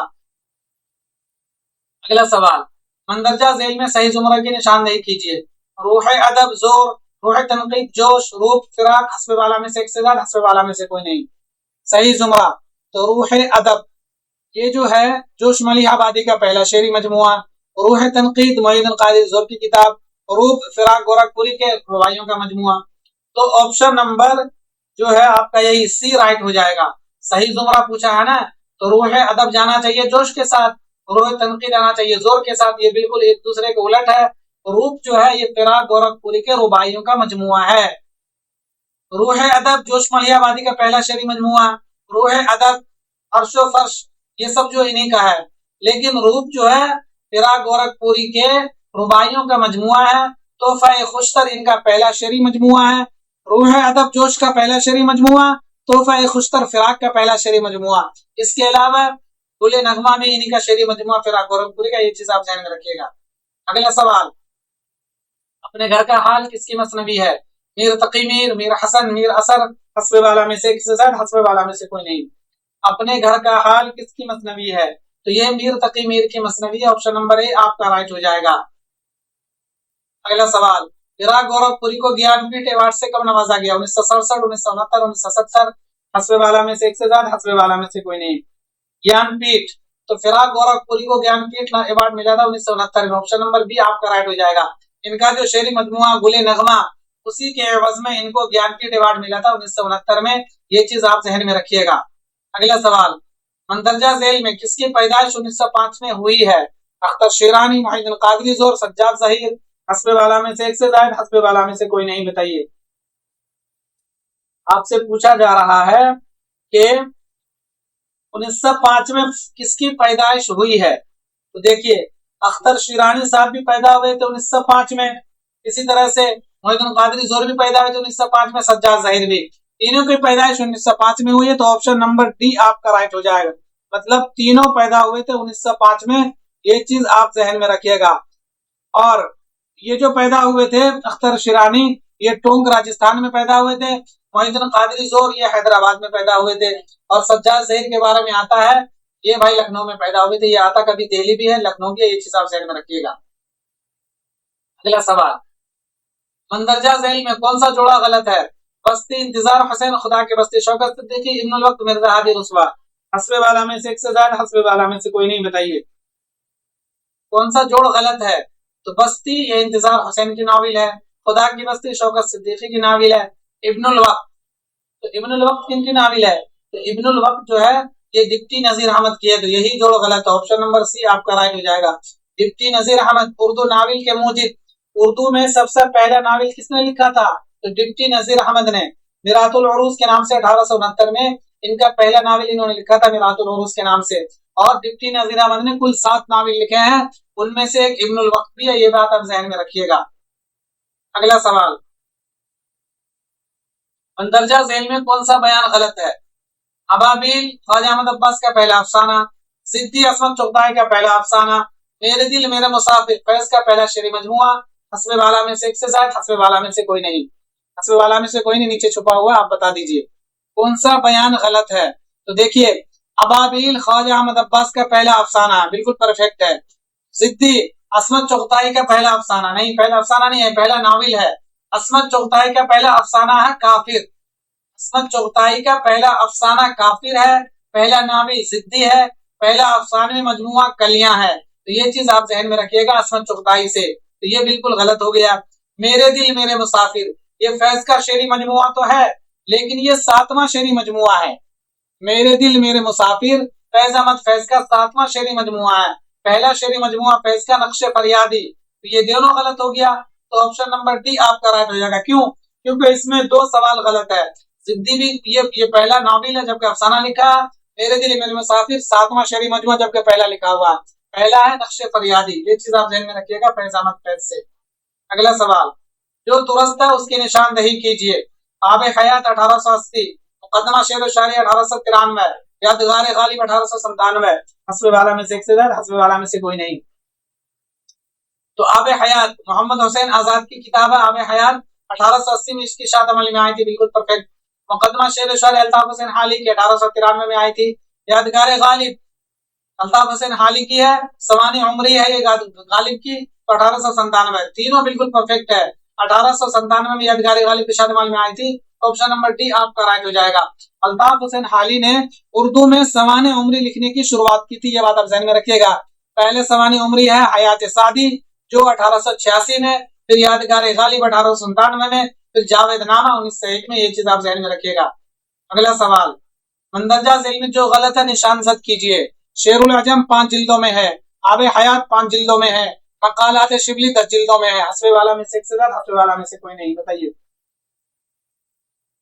अगला सवाल, मंदरजा झेल में सही जुमरा की निशानदेही कीजिए। रूह अदब जोर, रूह तनकीद जोश, रूप फिराक, हस्बे वाला में से एक से ज्यादा, हस्बे वाला में से कोई नहीं। सही जुमरा तो रूह अदब, ये जो है जोश मलिहाबादी का पहला शेरी मजमुआ। रूह तनकीद मोइनुद्दीन कादिर ज़ोर की किताब। रूप फिराक गोरखपुरी के रवाइयों का मजमुआ। तो ऑप्शन नंबर जो है आपका यही सी राइट हो जाएगा। सही जुमरा पूछा है ना, तो रूह अदब जाना चाहिए जोश के साथ, रूह तनकीद आना चाहिए जोर के साथ। ये बिल्कुल एक दूसरे के उलट है। रूप जो है ये फिराक गोरखपुरी के रुबाइयों का मजमुआ है। रूह अदब जोश मलिहाबादी का पहला शेरी मजमुआ। रूह अदब, अर्शो फर्श, ये सब जो इन्हीं का है। लेकिन रूप जो है फिराक गोरखपुरी के रुबाइयों का मजमुआ है। तोहफा खुशतर इनका पहला शेरी मजमुआ है। रूह अदब जोश का पहला शेरी मजमुआ, तोहफा खुशतर फिराक का पहला शेरी मजमुआ। इसके अलावा गुल नगमा भी इन्हीं का शेरी मजमुआ फिराक गोरखपुरी का, ये चीज आप ध्यान में रखिएगा। अगला सवाल, अपने घर का हाल किसकी मसनवी है? मीर तकी मीर, मीर हसन, मीर असर, हस्बे वाला में से किसी ज़ायद, हस्बे वाला में से कोई नहीं। अपने घर का हाल किसकी मसनवी है? तो ये मीर तकी मीर की मसनवी है, ऑप्शन नंबर ए आपका राइट हो जाएगा। अगला सवाल, इराक गोरखपुरी को ज्ञानपीठ अवार्ड से कब नवाजा गया? 1967, 1969, 1970, हस्बे वाला में से एक से ज्यादा, हस्बे वाला में से कोई नहीं। ज्ञानपीठ, तो फिराक गोरखपुरी को ज्ञानपीठ अवार्ड मिला था 1969 में, ऑप्शन नंबर बी आपका राइट हो जाएगा। इनका जो शेरी मजमुआ गुले नगमा, उसी के एवज में इनको ज्ञानपीठ अवार्ड मिला था 1969 में, ये चीज आप जहन में रखिएगा। अगला सवाल, मंदरजा झेल में किसकी पैदाइश 1905 में हुई है? अख्तर शेरानी, मोहिउद्दीन कादरी जोर, सज्जाद जहीर, हस्बे वाला में से एक से ज्यादा, हस्बे वाला में से कोई नहीं। बताइए, आपसे पूछा जा रहा है कि 1905 में किसकी पैदाइश हुई है? तो देखिए, अख्तर शिरानी साहब भी पैदा हुए थे 1905 में, इसी तरह से मोहिउद्दीन कादरी जोर भी पैदा हुए थे 1905 में, सज्जाद जहीर भी, तीनों की पैदाइश 1905 में हुई है, तो ऑप्शन नंबर डी आपका राइट हो जाएगा। मतलब तीनों पैदा हुए थे 1905 में, ये चीज आप जहन में रखिएगा। और ये जो पैदा हुए थे अख्तर शिरानी, ये टोंक राजस्थान में पैदा हुए थे, मोहिउद्दीन कादरी जोर ये हैदराबाद में पैदा हुए थे, और सज्जाद जहीर के बारे में आता है ये भाई लखनऊ में पैदा हुए थे, ये आता कभी दिल्ली भी है लखनऊ भी है, ये चीज आप ध्यान में रखिएगा। अगला सवाल, मंदरजा झेल में कौन सा जोड़ा गलत है? बस्ती इंतजार हुसैन खुदा के बस्ती, शौकत सिद्दीकी, इब्नुल वक्त मिर्जा हादी रुस्वा, हस्बे वाला में से एक से ज्यादा, हस्बे वाला में से कोई नहीं। बताइए कौन सा जोड़ गलत है? तो बस्ती ये इंतजार हुसैन की नाविल है, खुदा की बस्ती शौकत सिद्दीकी की नाविल है, इब्नुल वक्त, तो इब्नुल वक्त किनकी नाविल है? तो इब्नुल वक्त जो है ये डिप्टी नजीर अहमद की है, तो यही जोड़ गलत है, ऑप्शन नंबर सी आपका राइट हो जाएगा। डिप्टी नजीर अहमद उर्दू नाविल के मूजिब, उर्दू में सबसे पहला नाविल किसने लिखा था? तो डिप्टी नजीर अहमद ने, मिरातुल उरूज के नाम से 1869 में इनका पहला नाविल इन्होंने लिखा था, मिरातुल उरूज के नाम से। और डिप्टी नजीर अहमद ने कुल 7 नाविल लिखे हैं, उनमें से एक इब्नुल वक्त भी है, ये बात आप ज़हन में रखिएगा। अगला सवाल, मंदरजा झेल में कौन सा बयान गलत है? अबाबिल ख्वाजा अहमद अब्बास का पहला अफसाना, सिद्दी असमत चुगताई का पहला अफसाना, मेरे दिल मेरे मुसाफिर फैज का पहला शेरी मजमुआ, हस्बे वाला में से एक से ज्यादा, हस्बे वाला में से कोई नहीं। हस्बे वाला में से कोई नहीं नीचे छुपा हुआ, आप बता दीजिए कौन सा बयान गलत है। तो देखिए, अबाबिल ख्वाजा अहमद अब्बास का पहला अफसाना बिल्कुल परफेक्ट है। सिद्दी असमत चुगताई का पहला अफसाना नहीं, पहला अफसाना नहीं है, पहला नाविल है। असमत चुगताई का पहला अफसाना है काफिर, असमत चुगताई का पहला अफसाना काफिर है, पहला नाविल सिद्दी है, पहला अफसाने मजमुआ कलियां है, तो ये चीज आप जहन में रखिएगा असमत चुगताई से, तो ये बिल्कुल गलत हो गया। मेरे दिल मेरे मुसाफिर ये फैज का शेरी मजमुआ तो है, लेकिन ये 7वां शेरी मजमुआ है। मेरे दिल मेरे मुसाफिर फैज अहमद फैज का 7वां शेरी मजमुआ है, पहला शेरी मजमुआ फैज का नक्शे फरियादी, तो ये दोनों गलत हो गया, तो ऑप्शन नंबर डी आपका राइट हो जाएगा। क्यों? क्योंकि इसमें 2 सवाल गलत है। सिद्दी भी ये पहला नाविल है जबकि अफसाना लिखा, मेरे दिल मेरे मुसाफिर 7वां शेरी मजमुआ जबकि पहला लिखा हुआ, पहला है नक्शे फरियादी, ये चीज आप ध्यान में रखिएगा फैज अहमद फैज से। अगला सवाल, जो दुरुस्त है उसकी निशानदही कीजिए। आब हयात 1880, मुकदमा शेर शायरी 1893, यादगार गालिब 1897, हस्बे वाला में से एक से ज्यादा, हस्बे वाला में से कोई नहीं। तो आब हयात मोहम्मद हुसैन आजाद की किताब है, आब हयात 1880 में इसकी शाद अमल में आई थी, बिल्कुल परफेक्ट। मुकदमा शेर शायरी अल्ताफ हुसैन हाली की 1893 में आई थी। यादगार गालिब अल्ताफ हुसैन हाली की है, सवानी उमरी है ये गालिब की, 1897, तीनों बिल्कुल परफेक्ट है। 1897 में यादगार गालिब की शाद अमल में आई थी, ऑप्शन नंबर डी आपका राइट हो जाएगा। अल्ताफ हुसैन हाली ने उर्दू में सवानी उमरी लिखने की शुरुआत की थी, ये बात आप ध्यान में रखिएगा। पहले सवानी उमरी है हयात सादी जो 1886 में, फिर यादगार गालिब 1897 में, फिर जावेदनामा 1901 में, ये चीज आप ध्यान में रखिएगा। अगला सवाल, मंदरजा झेल में जो गलत है निशानजद कीजिए। शेरुल अजम 5 जिल्दों में है, आबे हयात 5 जिल्दों में है, मकालात शिबली 10 जिल्दों में है, हस्बे वाला में से एक से ज्यादा, हस्बे वाला में से कोई नहीं। बताइए,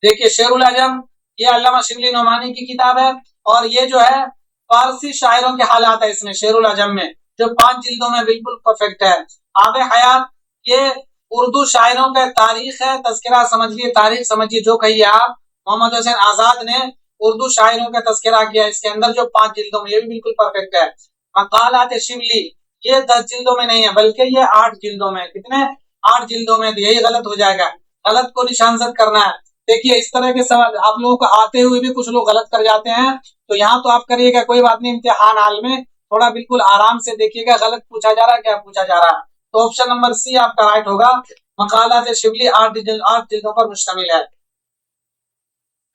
देखिए शेरुल अजम ये अल्लामा शिबली नोमानी की किताब है, और ये जो है फारसी शायरों के हालात है इसमें शेरुल अजम में, जो 5 जिल्दों में बिल्कुल परफेक्ट है। आबे हयात ये उर्दू शायरों का तारीख है, तस्करा समझिए, तारीख समझिए, जो कहिए आप। मोहम्मद हुसैन आजाद ने उर्दू शायरों का तस्करा किया इसके अंदर जो 5 जिल्दों में, ये भी बिल्कुल परफेक्ट है। मकालात शिबली, ये 10 जिल्दों में नहीं है बल्कि ये 8 जिल्दों में। कितने? 8 जिल्दों में। तो यही गलत हो जाएगा, गलत को निशानजद करना है। देखिए इस तरह के सवाल आप लोगों को आते हुए भी कुछ लोग गलत कर जाते हैं, तो यहाँ तो आप करिएगा, कोई बात नहीं, इम्तिहान हाल में थोड़ा बिल्कुल आराम से देखिएगा गलत पूछा जा रहा है क्या पूछा जा रहा है। तो ऑप्शन नंबर सी आपका राइट होगा, मकालात शिबली 8 जिल्दों पर मुश्तमिल है।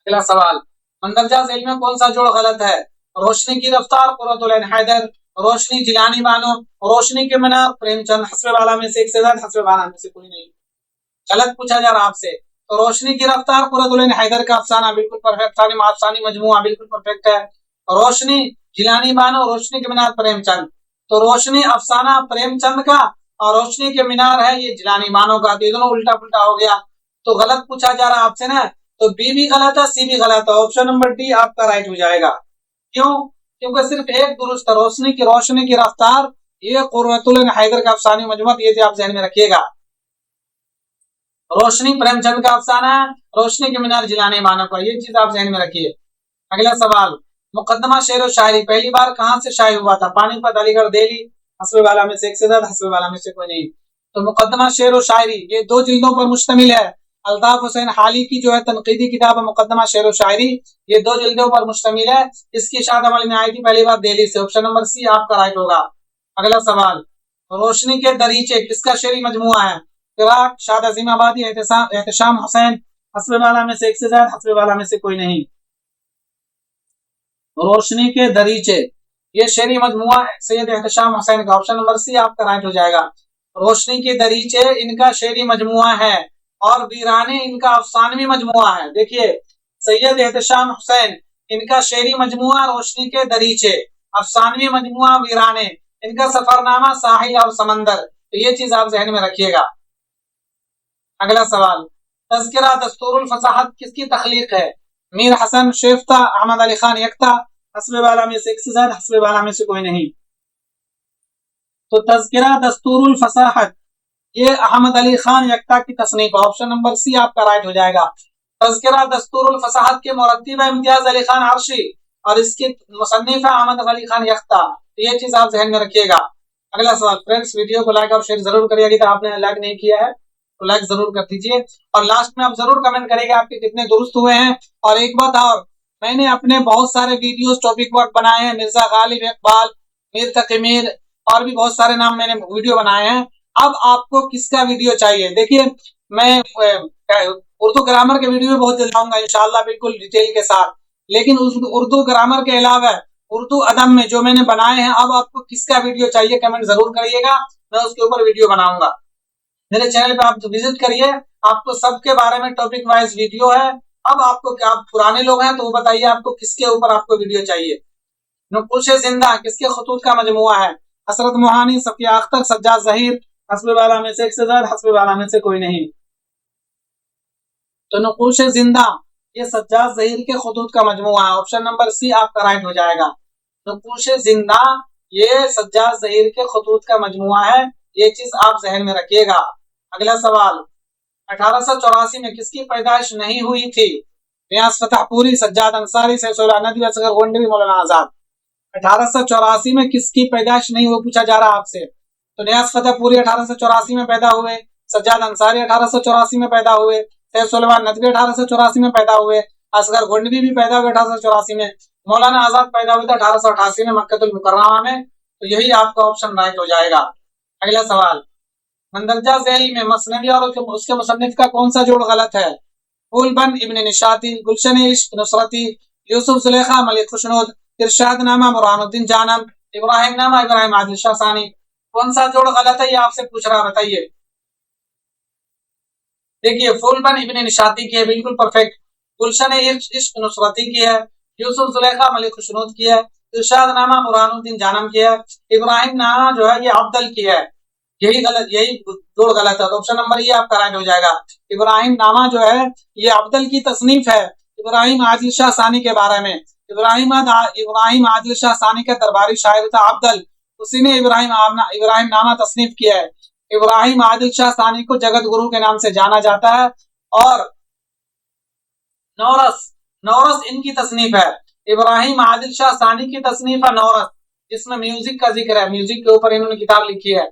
अगला सवाल, मंदरजा झैल में कौन सा जोड़ गलत है? रोशनी की रफ्तार कुर्रतुल ऐन हैदर, रोशनी जिलानी बानो, रोशनी के मीनार प्रेमचंद। हस्बे वाला में से एक से ज्यादा, हस्बे वाला में से कोई नहीं। गलत पूछा जा रहा आपसे। तो रोशनी की रफ्तार कुर्रतुल ऐन हैदर का अफसाना बिल्कुल परफेक्ट, अफसानी मजमुआ बिल्कुल परफेक्ट है। रोशनी जिलानी बानो, रोशनी के मीनार प्रेमचंद। तो रोशनी अफसाना प्रेमचंद का और रोशनी के मीनार है ये जिलानी बानो का। तो दोनों उल्टा पुल्टा हो गया, तो गलत पूछा जा रहा आपसे ना। तो बी भी गलत है, सी भी गलत है। ऑप्शन नंबर डी आपका राइट हो जाएगा। क्यों? क्योंकि सिर्फ एक दुरुस्त है, रोशनी की रफ्तार, ये कुर्रतुल ऐन हैदर का अफसानी मजमुआ। ये आप ज़हन में रखिएगा। रोशनी प्रेमचंद का अफसाना है, रोशनी के मीनार जिलानी बानो का। ये चीज आप ज़हन में रखिए। अगला सवाल, मुकद्दमा शेर व शायरी पहली बार कहां से शाये हुआ था? पानीपत, अलीगढ़, दिल्ली। हस्बे वाला में से एक से ज्यादा, हस्बे वाला में से कोई नहीं। तो मुकद्दमा शेर व शायरी ये 2 जिल्दों पर मुश्तमिल है। अल्ताफ हुसैन हाली की जो है तनकीदी किताब है मुकद्दमा शेर व शायरी, ये 2 जिल्दों पर मुश्तमिल है। इसकी शाद अमल में आई थी पहली बार दिल्ली से। ऑप्शन नंबर सी आपका राइट होगा। अगला सवाल, रोशनी के दरीचे किसका शेरी मजमुआ है? फिराक, शाद अजीम आबादी, एहतशाम हुसैन। हस्बे वाला में से एक से ज्यादा, हस्बे वाला में से कोई नहीं। रोशनी के दरीचे ये शेरी मजमुआ सैयद एहतशाम हुसैन का। ऑप्शन नंबर सी आपका राइट हो जाएगा। रोशनी के दरीचे इनका शेरी मजमुआ है और वीराने इनका अफसानवी मजमुआ है। देखिए सैयद एहतशाम हुसैन इनका शेरी मजमुआ रोशनी के दरीचे, अफसानवी मजमुआ वीराने, इनका सफरनामा साहिल और समंदर। तो ये चीज आप जहन में रखिएगा। अगला सवाल, तज़किरा दस्तूरुल फसाहत किसकी तख्लीक है? मीर हसन, शेफ्ता, अहमद अली खान यक्ता। हस्बे वाला में से एक से ज्यादा, हस्बे वाला में से कोई नहीं। तो तज़किरा दस्तूरुल फसाहत ये अहमद अली खान यक्ता की तसनीफ। ऑप्शन नंबर सी आपका राइट हो जाएगा। तज़किरा दस्तूरुल फसाहत के मुरत्तिब है इम्तियाज अली खान आरशी और इसकी मुसन्निफ है अहमद अली खान यक्ता। तो ये चीज आप ज़हन में रखिएगा। अगला सवाल, फ्रेंड्स वीडियो को लाइक और शेयर जरूर करिएगा। तो आपने लाइक नहीं किया है तो लाइक जरूर कर दीजिए और लास्ट में आप जरूर कमेंट करिएगा आपके कितने दुरुस्त हुए हैं। और एक बात और, मैंने अपने बहुत सारे वीडियोस टॉपिक वर्क बनाए हैं, मिर्जा गालिब इकबाल, मीर तकी मीर और भी बहुत सारे नाम मैंने वीडियो बनाए हैं। अब आपको किसका वीडियो चाहिए? देखिए मैं उर्दू ग्रामर के वीडियो भी बहुत जल्द लाऊंगा इंशाल्लाह बिल्कुल डिटेल के साथ। लेकिन उस उर्दू ग्रामर के अलावा उर्दू अदब में जो मैंने बनाए हैं, अब आपको किसका वीडियो चाहिए कमेंट जरूर करिएगा, मैं उसके ऊपर वीडियो बनाऊंगा। मेरे चैनल पे आप विजिट करिए, आपको सबके बारे में टॉपिक वाइज वीडियो है। अब आपको क्या, आप पुराने लोग हैं तो वो बताइए आपको किसके ऊपर आपको वीडियो चाहिए। नुकुश जिंदा किसके खतूत का मजमुआ है? हसरत मोहानी, सफिया अख्तर, सज्जाद जहीर। हस्बे वाला में से एक से ज्यादा, हस्बे वाला में से कोई नहीं। तो नुकुश जिंदा ये सज्जाद जहीर के खतूत का मजमुआ है। ऑप्शन नंबर सी आपका राइट हो जाएगा। नुकुश जिंदा ये सज्जाद जहीर के खतूत का मजमुआ है। ये चीज आप जहन में रखिएगा। अगला सवाल, 1884 में किसकी पैदाइश नहीं हुई थी? नियाज फतेहपुरी, सज्जाद अंसारी, सैफुल्लाह नदवी, असगर गोंडवी, मौलाना आजाद। 1884 में किसकी पैदाइश नहीं हुई पूछा जा रहा आपसे। तो नियाज फतेहपुरी 1884 में पैदा हुए, सज्जाद अंसारी 1884 में पैदा हुए, सैफुल्लाह नदवी 1884 में पैदा हुए, असगर गोंडवी भी पैदा हुए 1884 में, मौलाना आजाद पैदा हुए थे 1888 में मक्कतुल मुकर्रमा में। तो यही आपका ऑप्शन राइट हो जाएगा। अगला सवाल, मंदरजा झैल में मसनवी और उसके मुसन्निफ का कौन सा जोड़ गलत है? फूलबन इब्न निशाती, गुलशन इश्क नुसरती, यूसुफ जुलेखा मलिक खुशनूद, इरशाद नामा बुरहानुद्दीन जानम, इब्राहिम नामा इब्राहिम आदिल शाह सानी। कौन सा जोड़ गलत है ये आपसे पूछ रहा, बताइए। देखिए फूलबन इब्न निशाती की है, बिल्कुल परफेक्ट। गुलशन इश्क नुसरती की है, यूसुफ जुलेखा मलिक खुशनूद की है, इरशाद नामा बुरहानुद्दीन जानम की है, इब्राहिम नामा जो है ये अब्दल की है। यही गलत, यही जोड़ गलत है। तो ऑप्शन नंबर ये आपका राइट हो जाएगा। इब्राहिम नामा जो है ये अब्दल की तसनीफ है इब्राहिम आदिल शाह सानी के बारे में। इब्राहिम आदिल शाह सानी का दरबारी शायर था अब्दल, उसी ने इब्राहिम नामा तसनीफ किया है। इब्राहिम आदिल शाह सानी को जगत गुरु के नाम से जाना जाता है और नौरस नौरस इनकी तसनीफ है। इब्राहिम आदिल शाह सानी की तसनीफ है नौरस, जिसमें म्यूजिक का जिक्र है। म्यूजिक के ऊपर इन्होंने किताब लिखी है।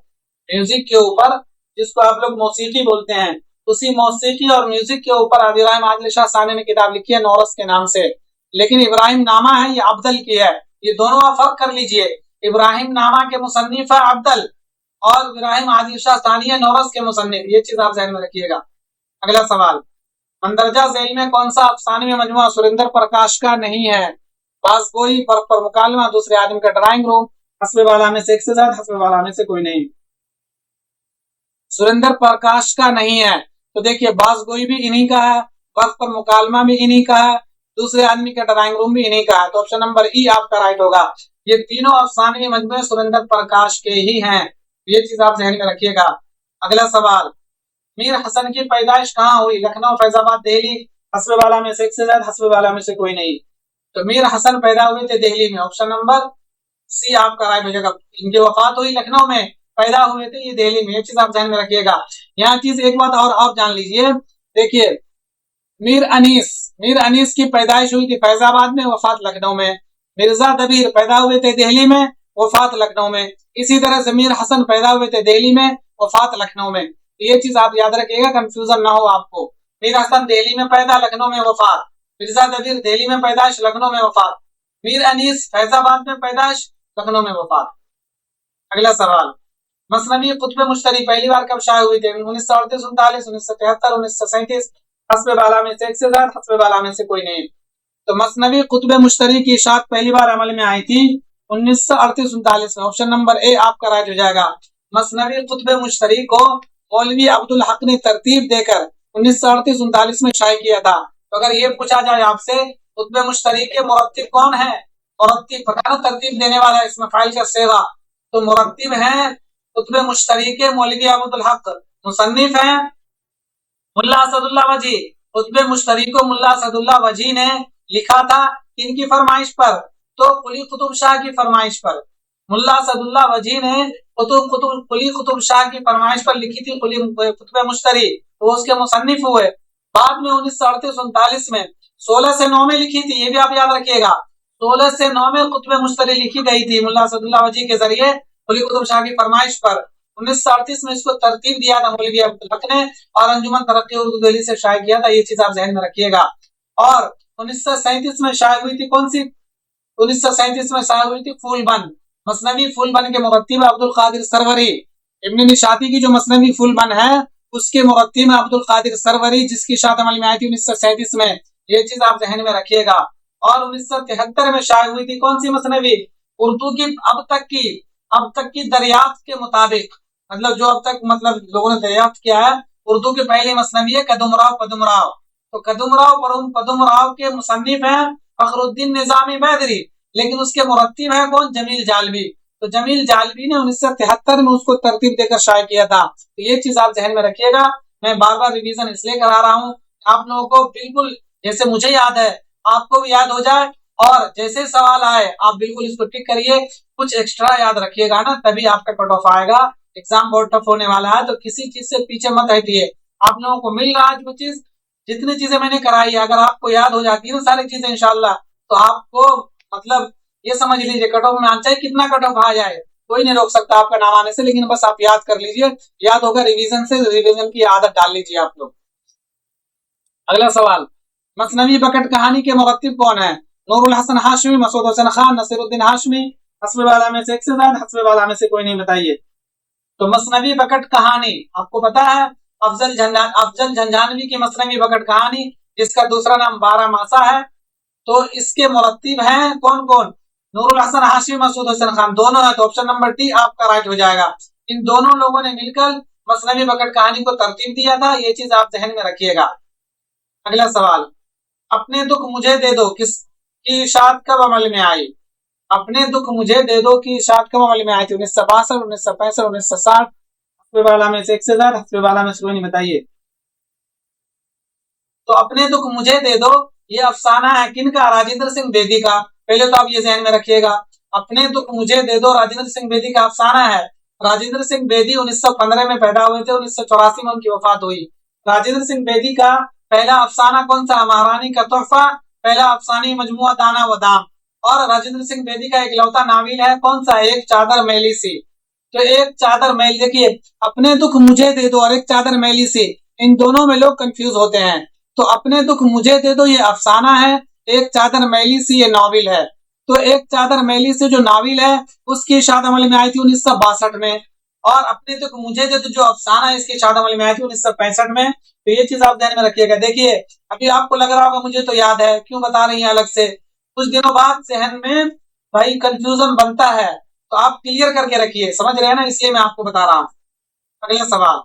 म्यूजिक के ऊपर, जिसको आप लोग मौसीकी बोलते हैं, उसी मौसीकी और म्यूजिक के ऊपर इब्राहिम आदिल शाह सानी ने किताब लिखी है नौरस के नाम से। लेकिन इब्राहिम नामा है, ये अब्दल की है। ये दोनों आप फर्क कर लीजिए। इब्राहिम नामा के मुसन्निफ है अब्दल, और इब्राहिम आदिल शाह सानी है नौरस के मुसन्निफ। ये चीज आप ध्यान में रखिएगा। अगला सवाल, मंदरजा झेल में कौन सा अफसानवी मजमुआ सुरेंद्र प्रकाश का नहीं है? बाज़गोई, बर्फ पर मुकालमा, दूसरे आदमी का ड्राइंग रूम, हस्बे वाला में से एक से ज्यादा, हस्बे वाला में से कोई नहीं। सुरेंद्र प्रकाश का नहीं है। तो देखिए, बाज़गोई भी इन्हीं का है, बर्फ पर मुकालमा भी इन्हीं का है, दूसरे आदमी का ड्राइंग रूम भी इन्हीं का है। तो ऑप्शन नंबर ई आपका राइट होगा। ये तीनों अफसानवी मजमुए सुरेंद्र प्रकाश के ही हैं। ये चीज आप ध्यान में रखिएगा। अगला सवाल, मीर हसन की पैदाइश कहाँ हुई? लखनऊ, फैजाबाद, दिल्ली, हस्बे वाला में से एक से ज्यादा, हस्बे वाला में से कोई नहीं। तो मीर हसन पैदा हुए थे दिल्ली में। ऑप्शन नंबर सी आपका राइट हो जाएगा। इनकी वफात हुई लखनऊ में, पैदा हुए थे ये दिल्ली में। ये चीज आप ध्यान में रखिएगा। यहाँ चीज एक बात और आप जान लीजिए। देखिए, मीर अनीस की पैदाइश हुई थी फैजाबाद में, वफात लखनऊ में। मिर्जा दबीर पैदा हुए थे दिल्ली में, वफात लखनऊ में। इसी तरह से मीर हसन पैदा हुए थे दिल्ली में, वफात लखनऊ में। ये चीज आप याद रखिएगा, कंफ्यूजन ना हो आपको। मीर हसन दिल्ली में पैदा, लखनऊ में वफात। मिर्जा दबीर दिल्ली में पैदाइश, लखनऊ में वफात। मीर अनीस फैजाबाद में पैदाइश, लखनऊ में वफात। अगला सवाल, मसनवी कुतुब मुश्तरी पहली बार कब शाये हुई थी? 1938, 39, 1973, 1937, हस्बे वाला में से एक से ज्यादा, हस्बे वाला में से कोई नहीं। तो मसनवी कुतुब मुश्तरी की इशाअत पहली बार अमल में आई थी 1938-39 में। ऑप्शन नंबर ए आपका राइट हो जाएगा। मसनवी कुतुब मुश्तरी को मौलवी अब्दुल हक ने तरतीब देकर 1938-39 में शाये किया था। तो अगर ये पूछा जाए आपसे कुतुब मुश्तरी के मुरत्तिब कौन है, मुरत्तिब पता ना, तरतीब देने वाला, इसमें फाइल का सेवा, तो मुरत्तिब है कुतुब मुश्तरी के मौलवी अब्दुल हक। मुसन्निफ है मुल्ला असदुल्लाह वजी। कुतुब मुश्तरी को मुल्ला असदुल्लाह वजी ने लिखा था किनकी फरमाइश पर? तो कुली कुतुब शाह की फरमाइश पर। मुल्ला असदुल्लाह वजी ने कुली कुतुब शाह की फरमाइश पर लिखी थी कुतुब मुश्तरी, तो उसके मुसन्निफ हुए। बाद में 1938-39 में 16 से 9 में लिखी थी, ये भी आप याद रखिएगा। 16 से 9 में कुतुब मुश्तरी लिखी गई थी मुल्ला असदुल्लाह वजी के जरिए कुली कुतुब शाह की फरमाइश पर। 1938 में इसको तरतीब दिया था मौलवी अब्दुल हक ने, और अंजुमन तरक्की उर्दू दिल्ली से शाये किया था। ये चीज आप ध्यान में रखिएगा। और 1937 में शाये हुई थी कौन सी? 1937 में शाये हुई थी फूलबन, मसनवी फूलबन के मुरत्तिब अब्दुल कादिर सरवरी। इब्न निशाती की जो मसनवी फूलबन है, उसके मुरत्तिब अब्दुल कादिर सरवरी, जिसकी शायद अमल में आई थी 1937 में। ये चीज आप ध्यान में रखिएगा। और 1973 में शाये हुई थी कौन सी मसनवी? उर्दू की अब तक की दरियाफ्त के मुताबिक, मतलब जो अब तक मतलब लोगों ने दरियाफ्त किया है, उर्दू की पहली मसनवी है कदुमराव। तो कदुमराव के मुसन्निफ हैं फखरुद्दीन निजामी बैदरी, लेकिन उसके मुरत्तिब है कौन? जमील जालवी। तो जमील जालवी ने 1973 में उसको तरतीब देकर शाये किया था। तो ये चीज आप ध्यान में रखिएगा। मैं बार बार रिवीजन इसलिए करा रहा हूँ, आप लोगों को बिल्कुल जैसे मुझे याद है आपको भी याद हो जाए, और जैसे सवाल आए आप बिल्कुल इसको टिक करिए। कुछ एक्स्ट्रा याद रखिएगा ना, तभी आपका कट ऑफ आएगा। एग्जाम बहुत टफ होने वाला है, तो किसी चीज से पीछे मत हटिए। आप लोगों को मिल रहा है जो चीज, जितनी चीजें मैंने कराई है, अगर आपको याद हो जाती है ना सारी चीजें इंशाल्लाह, तो आपको मतलब ये समझ लीजिए कट ऑफ में आना चाहिए। कितना कट ऑफ आ जाए कोई नहीं रोक सकता आपका नाम आने से, लेकिन बस आप याद कर लीजिए। याद होगा रिवीजन से, रिवीजन की आदत डाल लीजिए आप लोग। अगला सवाल, मसनवी बकट कहानी के मुरत्तिब कौन है? नूरुल हसन हाशमी, मसूद हुसैन खान, नसीरुद्दीन हाशमी, हस्बे वाला में से एक से ज्यादा, हस्बे वाला में से कोई नहीं। बताइए। तो मसनवी बकट कहानी आपको पता है, अफजल झंझानवी की मसनवी बकट कहानी, जिसका दूसरा नाम 12 मासा है। तो इसके मुरत्तिब हैं कौन कौन? नूरुल हसन हाशमी, मसूद हुसैन खान, दोनों है। तो ऑप्शन नंबर डी आपका राइट हो जाएगा। इन दोनों लोगों ने मिलकर मसनवी बकट कहानी को तरतीब दिया था। ये चीज आप ध्यान में रखिएगा। अगला सवाल, अपने दुख मुझे दे दो किसकी इशाअत कब अमल में आई? अपने दुख मुझे दे दो की इशाअत कब अमल में आई थी? 1962, 1965, 1960, हस्बे वाला में से एक से ज्यादा, हस्बे वाला में से कोई नहीं। बताइए। तो अपने दुख मुझे दे दो ये अफसाना है किनका? राजेंद्र सिंह बेदी का। पहले तो आप ये ध्यान में रखिएगा, अपने दुख मुझे दे दो राजेंद्र सिंह बेदी का अफसाना है। राजेंद्र सिंह बेदी 1915 में पैदा हुए थे, 1984 में उनकी वफात हुई। राजेंद्र सिंह बेदी का पहला अफसाना कौन सा? महारानी का तोहफा पहला अफसानी मजमुआ दाना व दाम, और राजेंद्र सिंह बेदी का इकलौता नाविल है कौन सा, एक चादर मैली सी। तो एक चादर मैली, देखिए अपने दुख मुझे दे दो और एक चादर मैली सी, इन दोनों में लोग कंफ्यूज होते हैं। तो अपने दुख मुझे दे दो ये अफसाना है, एक चादर मैली सी ये नाविल है। तो एक चादर मैली से जो नाविल है उसकी इशात अमल में आई थी 1962 में, और अपने दुख मुझे दे दो जो अफसाना है इसकी इशात अमल में आई थी 1965 में। तो ये चीज आप ध्यान में रखिएगा। देखिए अभी आपको लग रहा होगा मुझे तो याद है, क्यों बता रही है अलग से, कुछ दिनों बाद जहन में भाई कंफ्यूजन बनता है, तो आप क्लियर करके रखिए, समझ रहे हैं ना, इसलिए मैं आपको बता रहा हूं। अगला सवाल,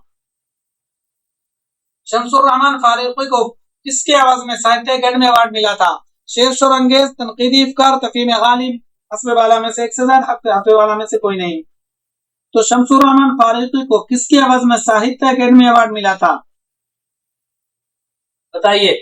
शमसुर रहमान फारूकी को किसके आवाज में साहित्य अकेडमी अवार्ड मिला था, शेर शोर अंगेज, तनकीदी इफ्कार, तफीम गालिब, हस्बे वाला में से एक से ज्यादा, हस्बे वाला में से कोई नहीं। तो शमसुर रहमान फारूकी को किसकी आवाज में साहित्य अकेडमी अवार्ड मिला था, बताइए।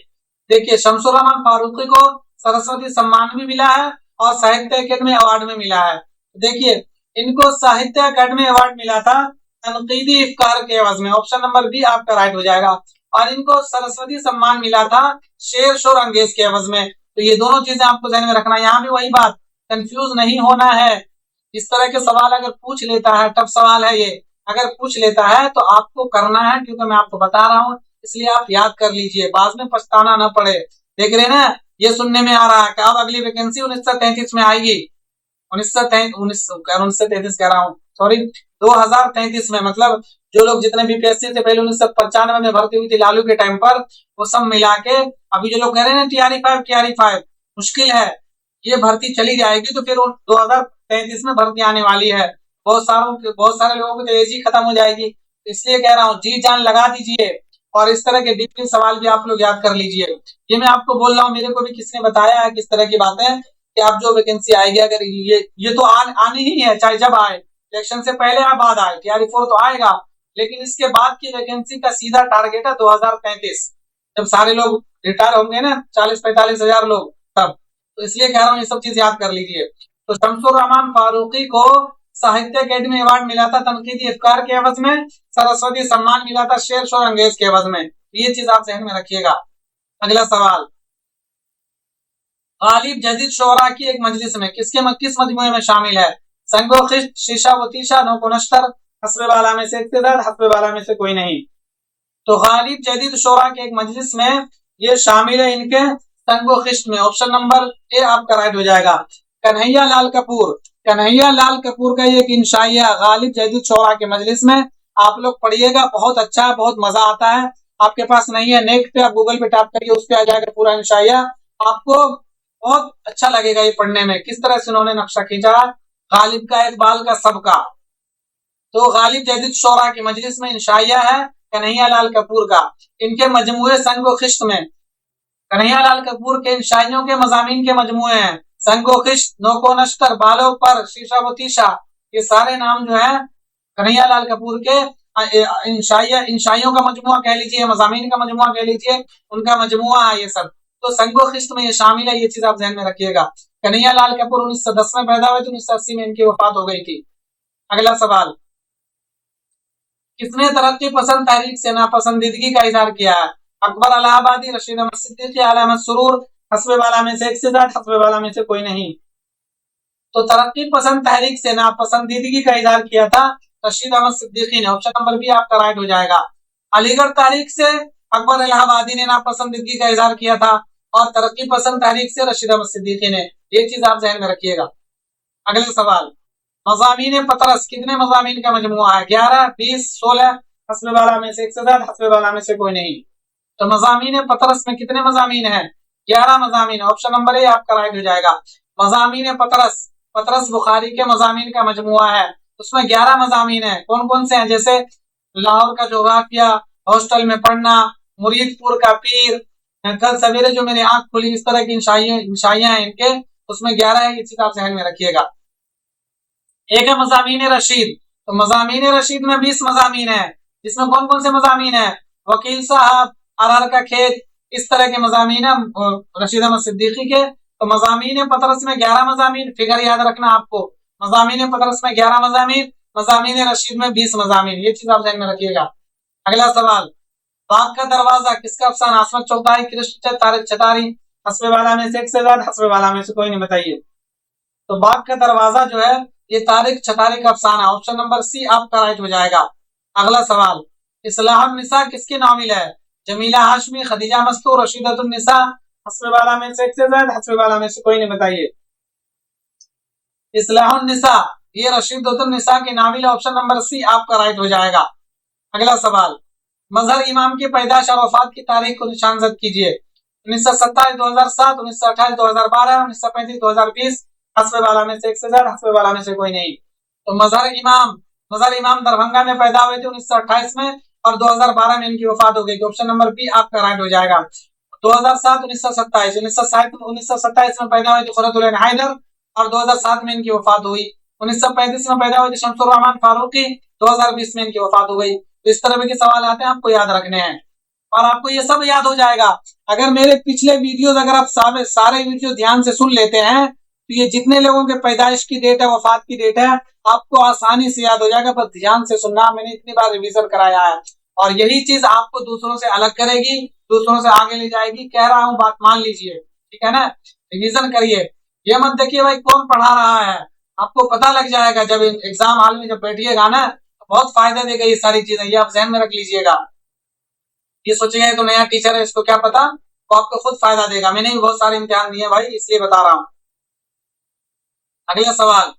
देखिए शमसुर रहमान फारूकी को सरस्वती सम्मान भी मिला है और साहित्य अकेडमी अवार्ड में मिला है। देखिए इनको साहित्य अकेडमी अवार्ड मिला था तनकीदी इफ्कार के एवज में, ऑप्शन नंबर बी आपका राइट हो जाएगा। और इनको सरस्वती सम्मान मिला था शेर शोर अंगेज के एवज में। तो ये दोनों चीजें आपको ध्यान में रखना, यहाँ भी वही बात, कंफ्यूज नहीं होना है। इस तरह के सवाल अगर पूछ लेता है, टफ सवाल है ये, अगर पूछ लेता है तो आपको करना है, क्योंकि मैं आपको बता रहा हूँ, इसलिए आप याद कर लीजिए, बाद में पछताना ना पड़े। देख रहे ना, ये सुनने में आ रहा है कि अब अगली वैकेंसी 1933 में आएगी, 1933 कह रहा हूँ, सॉरी 2033 में, मतलब जो लोग जितने बीपीएससी से पहले 1995 में भर्ती हुई थी लालू के टाइम पर, वो सब मिला के अभी जो लोग कह रहे हैं टीआरई 5 मुश्किल है, ये भर्ती चली जाएगी, तो फिर 2033 में भर्ती आने वाली है। बहुत सारे लोगों की तो एज ही खत्म हो जाएगी, इसलिए कह रहा हूँ जी जान लगा दीजिए, और इस तरह के डीपली सवाल भी आप लोग याद कर लीजिए। ये मैं आपको बोल रहा हूँ, मेरे को भी किसने बताया है किस तरह की बातें, कि आप जो वैकेंसी आएगी, अगर ये तो आनी ही है, चाहे जब आए, इलेक्शन से पहले या बाद आए, टीआरई 4 तो आएगा, लेकिन इसके बाद की वैकेंसी का सीधा टारगेट है 2035, जब सारे लोग रिटायर होंगे ना, 40-45 हजार लोग तब। तो इसलिए कह रहा हूँ ये सब चीज याद कर लीजिए। तो शमसुर रहमान फारूकी को साहित्य अकेडमी अवार्ड मिला था तनकीदी इफ्कार के एवज में, सरस्वती सम्मान मिला था शेर शोर अंगेज के एवज में, ये चीज आप ध्यान में रखिएगा। अगला सवाल, गालिब जदीद शोरा की एक मजलिस में किस मजमुए में शामिल है, संगो खिश्त, शीशा व तीशा, नौकुनश्तर, हस्बे वाला में से इक्तिदार, हस्बे वाला में से कोई नहीं। तो गालिब जदीद शोरा के एक मजलिस में ये शामिल है इनके संगो खिश्त में, ऑप्शन नंबर ए आपका राइट हो जाएगा। कन्हैया लाल कपूर का एक इंशाइया गालिब जदीद शोरा के मजलिस में, आप लोग पढ़िएगा, बहुत अच्छा है, बहुत मजा आता है। आपके पास नहीं है, नेट पे आप गूगल पे टाइप करिए, उस पे आ जाएगा पूरा इंशाइया, आपको बहुत अच्छा लगेगा ये पढ़ने में, किस तरह से उन्होंने नक्शा खींचा गालिब का इकबाल का सबका। तो गालिब जदीद शोरा की मजलिस में इंशाइया है कन्हैया लाल कपूर का, इनके मजमुए संगो खिश्त में, कन्हैया लाल कपूर के इंशाइयों के मजामीन के मजमुए हैं, संगो खिश्त, नौको नश्तर, बालो पर, शीशा व तीशा, ये सारे नाम जो है कन्हैया लाल कपूर के इंशाइयों का मजमुआ कह लीजिए, मजामीन का मजमुआ कह लीजिए, उनका मजमुआ है ये सब। तो संगो खिश्त में ये शामिल है, ये चीज आप ध्यान में रखिएगा। कन्हैया लाल कपूर 1910 में पैदा हुए थे, 1980 में इनकी वफात हो गई थी। अगला सवाल, किसने तरक्की पसंद तहरीक से नापसंदीदगी का इजहार किया है, अकबर इलाहाबादी, रशीद अहमद सिद्दीकी, आला अहमद सुरूर, हस्बे वाला में से एक से ज्यादा, हस्बे वाला में से कोई नहीं। तो तरक्की पसंद तहरीक से नापसंदीदगी का इजहार किया था रशीद अहमद सिद्दीकी ने, ऑप्शन नंबर बी आपका राइट हो जाएगा। अलीगढ़ तहरीक से अकबर इलाहाबादी ने नापसंदीदगी का इजहार किया था, और तरक्की पसंद तहरीक से रशीद अहमद सिद्दीकी ने, ये चीज आप ध्यान में रखिएगा। अगला सवाल, मज़ामीन पतरस कितने मज़ामीन का मजमुआ है, 11, 20, 16, हस्बे वाला में से एक से ज्यादा, हस्बे वाला में से कोई नहीं। तो मज़ामीन पतरस में कितने मज़ामीन है, 11 मज़ामीन, ऑप्शन नंबर ए आपका राइट हो जाएगा। मज़ामीन पतरस बुखारी के मज़ामीन का मजमुआ है, उसमें 11 मज़ामीन है, कौन कौन से हैं, जैसे लाहौर का जोग्राफिया, हॉस्टल में पढ़ना, मुरीदपुर का पीर, कल सवेरे जो मेरी आंख खुली, इस तरह की इंशाइयां हैं इनके, उसमें 11 है, ये चीज आप ध्यान में रखिएगा। एक है मज़ामीन रशीद, तो मज़ामीन रशीद में 20 मज़ामीन है, जिसमें कौन कौन से मज़ामीन है, वकील साहब, अरहर का खेत, इस तरह के मज़ामीन है रशीद अहमद सिद्दीकी के। तो मज़ामीन पतरस में 11 मज़ामीन, फिगर याद रखना आपको, मज़ामीन पतरस में 11 मज़ामीन, मज़ामीन रशीद में 20 मज़ामीन, ये चीज आप ध्यान में रखिएगा। अगला सवाल, बाग का दरवाजा किसका अफसाना, आसमत चौधरी, कृष्ण तारिक चटारी, हस्बे वाला में से एक से ज्यादा, हस्बे वाला में से कोई नहीं, बताइए। तो बाग का दरवाजा जो है ये तारिक छतारी का अफसाना है। ऑप्शन नंबर सी आपका राइट हो जाएगा। अगला सवाल, इस्लाहुन निसा किसकी नाविल है? जमीला हाशमी, खदीजा मस्तूर, रशीदतुन निसा, हस्बे वाला में से एक से ज्यादा, हस्बे वाला में से कोई नहीं, बताइए। इस्लाहुन निसा ये रशीदतुन निसा की नाविल है। ऑप्शन नंबर सी आपका राइट हो जाएगा। अगला सवाल, मजहर इमाम की पैदाश और वफात की तारीख को निशानजद कीजिए। 1927, 2007, 1928, 2012, 1935, 2020, हस्बे वाला में से एक से ज्यादा, हस्बे वाला में से कोई नहीं। तो मजहर इमाम दरभंगा में पैदा हुए थे 1928 में, और 2012 में इनकी वफात हो गई। ऑप्शन नंबर बी आपका राइट हो जाएगा। 2007, 1927, 1927 में पैदा हुए थे खुरतुल हैदर, और 2007 में इनकी वफात हुई। 1935 में पैदा हुए थे शमसुर रहमान फारूकी, 2020 में इनकी वफात हो गई। तो इस तरह के सवाल आते हैं, आपको याद रखने हैं, और आपको ये सब याद हो जाएगा अगर मेरे पिछले वीडियोस अगर आप सारे वीडियो ध्यान से सुन लेते हैं, तो ये जितने लोगों के पैदाइश की डेट है, वफात की डेट है, आपको आसानी से याद हो जाएगा। पर ध्यान से सुनना, मैंने इतनी बार रिवीजन कराया है, और यही चीज आपको दूसरों से अलग करेगी, दूसरों से आगे ले जाएगी। कह रहा हूं, बात मान लीजिए, ठीक है ना। रिवीजन करिए, ये मत देखिए भाई कौन पढ़ा रहा है, आपको पता लग जाएगा जब एग्जाम हॉल में जब बैठिएगा ना, तो बहुत फायदा देगा ये सारी चीजें, ये आप ध्यान में रख लीजिएगा। ये सोचेगा तो नया टीचर है, इसको क्या पता, तो आपको खुद फायदा देगा। मैंने भी बहुत सारे इम्तिहान दिए भाई, इसलिए बता रहा हूं। अगला सवाल,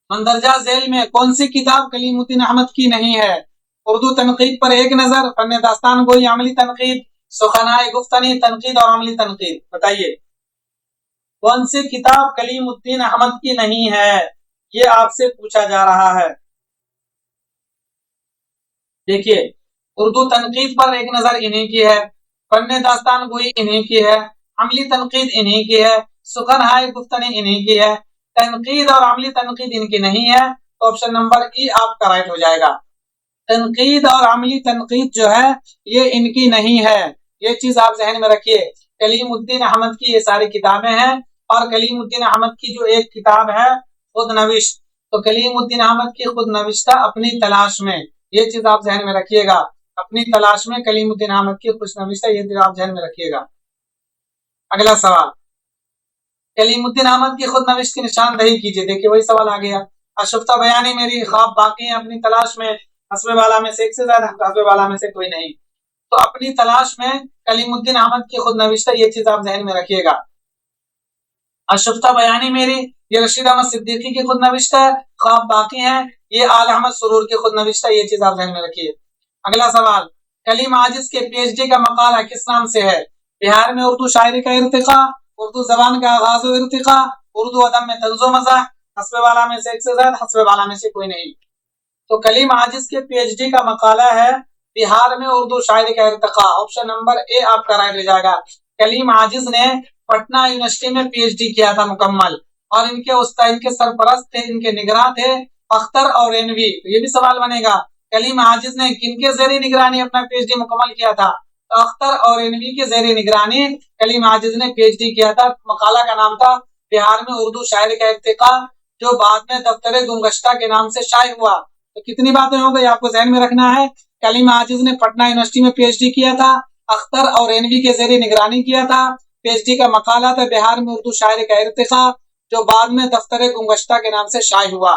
मंदरजा झेल में कौन सी किताब कलीमुद्दीन अहमद की नहीं है? उर्दू तनकीद पर एक नजर, फन्ने दास्तान गोई, अमली तनकीद, सुखनाए गुफ्तनी, तनकीद और अमली तनकीद, बताइए कौन सी किताब कलीमुद्दीन अहमद की नहीं है? ये आपसे पूछा जा रहा है। देखिए, उर्दू तनकीद पर एक नजर इन्हीं की है, फन्ने दास्तान गोई इन्हीं की है, अमली तनकीद इन्हीं की है, सुखन हाय गुफ्तनी इन्हीं की है, तनकीद और अमली तनकीद इनकी नहीं है। तो ऑप्शन नंबर ई आपका राइट हो जाएगा। तनकीद और अमली तनकीद जो है ये इनकी नहीं है, ये चीज आप जहन में रखिए। कलीमुद्दीन अहमद की ये सारी किताबें हैं, और कलीमुद्दीन अहमद की जो एक किताब है खुद नविश, तो कलीमुद्दीन अहमद की खुद नविश्ता अपनी तलाश में, ये चीज आप जहन में रखिएगा। अपनी तलाश में कलीमुद्दीन अहमद की खुद नविश्ता, ये चीज आप जहन में रखिएगा। अगला सवाल, कलीमुद्दीन अहमद की खुद नविश की निशानदही कीजिए। देखिए वही सवाल आ गया। अशुफ्ता बयानी मेरी ख्वाब बाकी है अपनी तलाश में, हस्बे वाला में से एक से ज्यादा, हस्बे वाला में से कोई नहीं। तो अपनी तलाश में कलीमुद्दीन अहमद की खुद नविश्ता, ये चीज आप जहन में रखिएगा। अशुफ्ता बयानी मेरी, ये रशीद अहमद सिद्दीकी की खुद नविश्ता है। ख्वाब बाकी है, ये आल अहमद सुरूर की खुद नविश्ता, ये चीज आप जहन में रखिए। अगला सवाल, कलीम आजिज के पीएचडी का मकाला किस नाम से है? बिहार में उर्दू शायरी का इर्तिका, उर्दू जबान का आगाज व इर्तिका, उर्दू अदब में तंज़ो मज़ाह, हस्बे वाला में से एक से ज्यादा, हस्बे वाला में से कोई नहीं। तो कलीम आजिज के पीएचडी का मकाला है बिहार में उर्दू शायरी का इर्तिका। ऑप्शन नंबर ए आपका राइट हो जाएगा। कलीम आजिज ने पटना यूनिवर्सिटी में पीएचडी किया था मुकम्मल, और इनके उस्ताद, इनके सरपरस्त थे, इनके निगरान थे अख्तर और एनवी। तो ये भी सवाल बनेगा, कलीम आजिज ने किनके जेरी निगरानी अपना पीएचडी मुकम्मल किया था? तो अख्तर और एनवी के जेरी निगरानी कलीम आजिज ने पीएचडी किया था। मकाला का नाम था बिहार में उर्दू शायरी का इर्तिका, जो बाद में दफ्तर गुमगश्ता के नाम से शाये हुआ। तो कितनी बातें हो गई, आपको ध्यान में रखना है। कलीम आजिज ने पटना यूनिवर्सिटी में पीएचडी किया था, अख्तर और एनवी के जेरी निगरानी किया था। पीएचडी का मकाला था बिहार में उर्दू शायरी का इर्तिका, जो बाद में दफ्तर गुमगश्ता के नाम से शाये हुआ।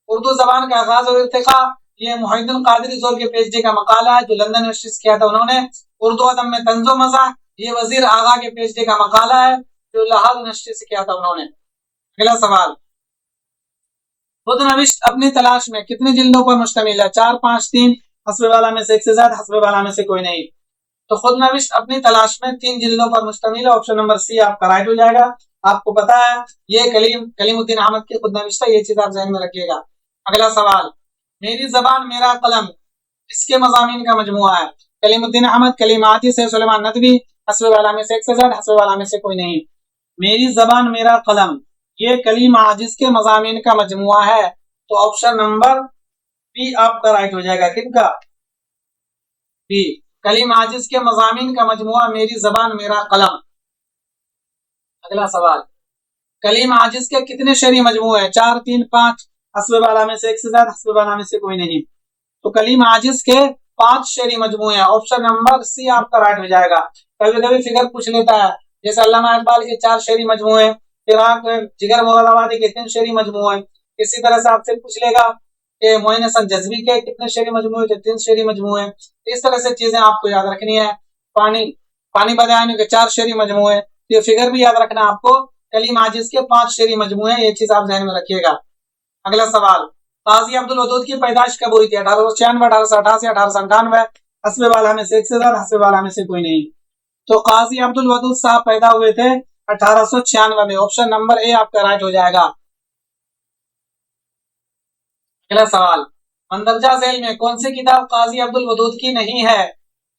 उर्दू जबान का आगाज और इर्तिका, ये मुहिद्दीन कादरी जोर के पीएचडी का मकाला है, जो लंदन यूनिवर्सिटी से किया था उन्होंने। उर्दू अदब में तंज़ो मज़ाह, ये वजीर आगा के पीएचडी का मकाला है, जो लाहौर यूनिवर्सिटी से किया था उन्होंने। अगला सवाल, खुद नविश्त अपनी तलाश में कितनी जिल्दों पर मुश्तमिल है? 4, 5, 3, हस्बे वाला में से एक से ज्यादा, हस्बे वाला में से कोई नहीं। तो खुद नविश्त अपनी तलाश में 3 जिल्दों पर मुश्तमिल है। ऑप्शन नंबर सी आपका राइट हो जाएगा। आपको पता है ये कलीमुद्दीन अहमद की खुद नविश्त है, ये चीज आप ज़हन में रखिएगा। अगला सवाल, मेरी जबान मेरा कलम इसके मज़ामीन का मजमुआ है? कलीमुद्दीन अहमद, कलीम आजिज है, सुलेमान नदवी, हस्बे वाला में से एक से ज्यादा, हस्बे वाला में से कोई नहीं। मेरी जबान मेरा कलम ये कलीम आजिज के मज़ामीन का मजमुआ है। तो ऑप्शन नंबर बी आपका राइट हो जाएगा। किनका? बी, कलीम आजिज के मज़ामीन का मजमुआ मेरी जबान मेरा कलम। अगला सवाल, कलीम आजिज के कितने शेरी मजमुए हैं? 4, 3, 5, हस्बे वाला में से एक से ज्यादा, हस्बे वाला में से कोई नहीं। तो कलीम आजिज के 5 शेरी मजमुए हैं। ऑप्शन नंबर सी आपका राइट हो जाएगा। कभी कभी फिगर पूछ लेता है जैसे अल्लामा इकबाल के 4 शेरी मजमूए, फिराक जिगर मुरादाबादी के 3 शेरी मजमूए। इसी तरह से आपसे पूछ लेगा कि मोइन हसन जज़्बी के कितने शेरी मजमूए थे, 3 शेरी मजमूए। इस तरह से चीजें आपको याद रखनी है। पानी पानी बयानी के 4 शेरी मजमूए, ये फिगर भी याद रखना आपको। कलीम आजिज के 5 शेरी मजमूए, ये चीज आप ध्यान में रखिएगा। अगला सवाल, काजी अब्दुल वदूद की पैदाइश कब हुई थी? 1896, 1888, 1898? हस्बे वाला में से एक से ज्यादा, हस्बे वाला में से कोई नहीं। तो काजी अब्दुल वदूद साहब पैदा हुए थे 1896 में। ऑप्शन नंबर ए आपका राइट हो जाएगा। अगला सवाल, मंदरजा झैल में कौन सी किताब काजी अब्दुल वदूद की नहीं है?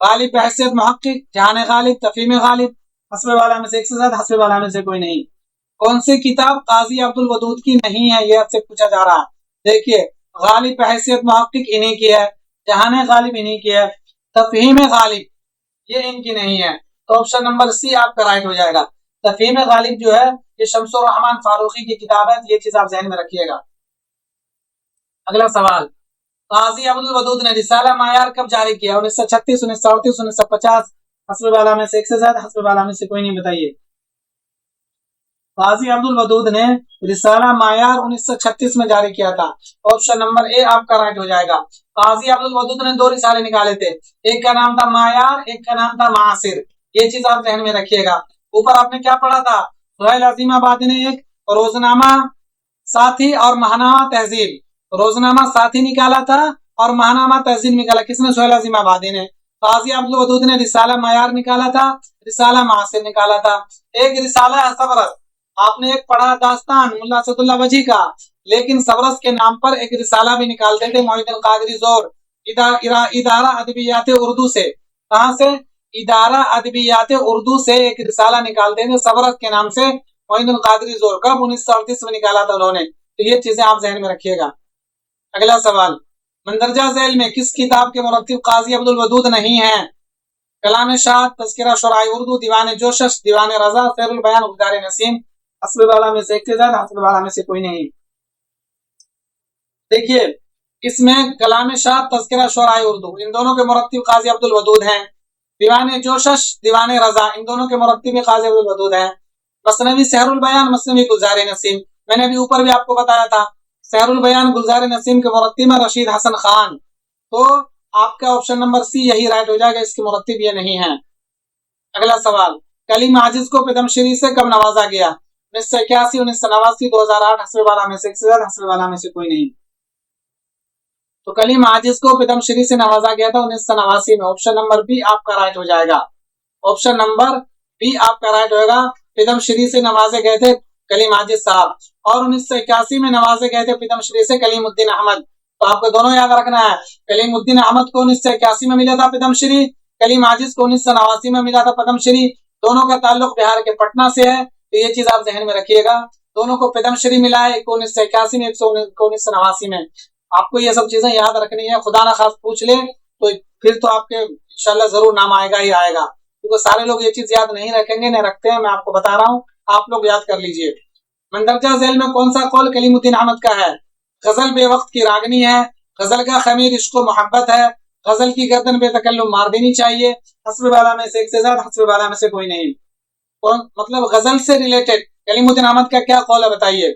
गालिब हैसियत मुहक्किक, जहान गालिब, तफहीम गालिब? हस्बे वाला में से एक से ज्यादा, हस्बे वाला में से कोई नहीं। कौन सी किताब काजी अब्दुल वदूद की नहीं है, ये आपसे पूछा जा रहा है। देखिए, गालिब हैसियत मुहक्किक इन्हीं की है, जहान गालिब इन्हीं की है, तफहीम गालिब ये इनकी नहीं है। तो ऑप्शन नंबर सी आपका राइट हो जाएगा। तफहीम गालिब जो है ये शमसुर रहमान फारूकी की किताब है, ये चीज आप ध्यान में रखिएगा। अगला सवाल, काजी अब्दुल वदूद ने रिसाला मायार कब जारी किया? 1936, 1938, 1950? हस्बे वाला में से एक से ज्यादा, हस्बे वाला में से कोई नहीं, बताइए। काजी अब्दुल वदूद ने रिसाला मायार 1936 में जारी किया था। ऑप्शन नंबर ए आपका राइट हो जाएगा। काजी अब्दुल वदूद ने 2 रिसाले निकाले थे, एक का नाम था मायार, एक का नाम था मासिर। ये चीज आप ध्यान में रखिएगा। ऊपर आपने क्या पढ़ा था? सुहैल अजीमाबादी ने एक रोजनामा साथी और महानामा तहजीब, रोजनामा साथी निकाला था और महानामा तहजीब निकाला। किसने? सुहैल अजीमाबादी ने। काजी अब्दुल वदूद ने रिसाला मायार निकाला था, रिसाला मासिर निकाला था। एक रिसाला है सबरस, आपने एक पढ़ा दास्तान मुल्ला असदुल्लाह वजी का, लेकिन सबरस के नाम पर एक रिसाला भी निकालते थे मोहिउद्दीन कादरी जोर, इदारा अदबियात उर्दू से। कहां से? इदारा अदबियात उर्दू से एक रिसाला निकालते थे सबरस के नाम से मोहिउद्दीन कादरी जोर। कब? 1938 में निकाला था उन्होंने। तो ये चीजें आप ज़हन में रखिएगा। अगला सवाल, मंदरजा झैल में किस किताब के मुरत्तिब काजी अब्दुल वदूद नहीं है? कलाम शाह, तज़किरा शुराए उर्दू, दीवान जोशश, दीवान रजा, सैरुल बयान, गुलजार नसीम? हस्बे वाला में से एक से ज्यादा, हस्बे वाला में से कोई नहीं। देखिए, इसमें कलाम शाह, तज़किरा शुराए उर्दू, इन दोनों के मुरत्तिब काजी अब्दुल वदूद हैं। दीवान जोशश, दीवान रजा, इन दोनों के मुरत्तिब काजी अब्दुल वदूद हैं। मसनवी सहरुल बयान, मसनवी गुलजार नसीम, मैंने अभी ऊपर भी आपको बताया था। सहरुल बयान गुलजार नसीम के मुरत्तिब रशीद हसन खान। तो आपका ऑप्शन नंबर सी यही राइट हो जाएगा, इसके मुरत्तिब ये नहीं है। अगला सवाल, कलीम आजिज को पद्मश्री से कब नवाजा गया? 1981, 1989, 2008? हस्बे वाला में से एक से ज्यादा, हस्बे वाला में से कोई नहीं। तो कलीम आजिज को पद्मश्री से नवाजा गया था 1989 में। ऑप्शन नंबर बी आपका राइट हो जाएगा। ऑप्शन नंबर बी आपका राइट होगा। पद्मश्री से नवाजे गए थे कलीम आजिज साहब, और 1981 में नवाजे गए थे पद्मश्री से कलीमुद्दीन अहमद। तो आपको दोनों याद रखना है। कलीमुद्दीन अहमद को 1981 में मिला था पद्मश्री, कलीम आजिज को 1989 में मिला था पद्मश्री। दोनों का ताल्लुक बिहार के पटना से है, तो ये चीज आप ज़हन में रखिएगा। दोनों को पद्मश्री मिला है, एक 1981 में, एक 1989 में। आपको ये सब चीजें याद रखनी है। खुदा ना खास पूछ ले तो फिर तो आपके इंशाल्लाह जरूर नाम आएगा ही आएगा, क्योंकि सारे लोग ये चीज याद नहीं रखेंगे, नहीं रखते हैं। मैं आपको बता रहा हूँ, आप लोग याद कर लीजिए। मंदरजा झैल में कौन सा कौल कलीमुद्दीन अहमद का है? गजल बेवक्त की रागनी है, गजल का खमीर इश्क मोहब्बत है, गजल की गर्दन बेतकल्लुम मार देनी चाहिए? हस्बे वाला में से एक से ज्यादा, हस्बे वाला में से कोई नहीं। कौन? मतलब गजल से रिलेटेड कलीमुद्दीन अहमद का क्या कौल है, बताइए।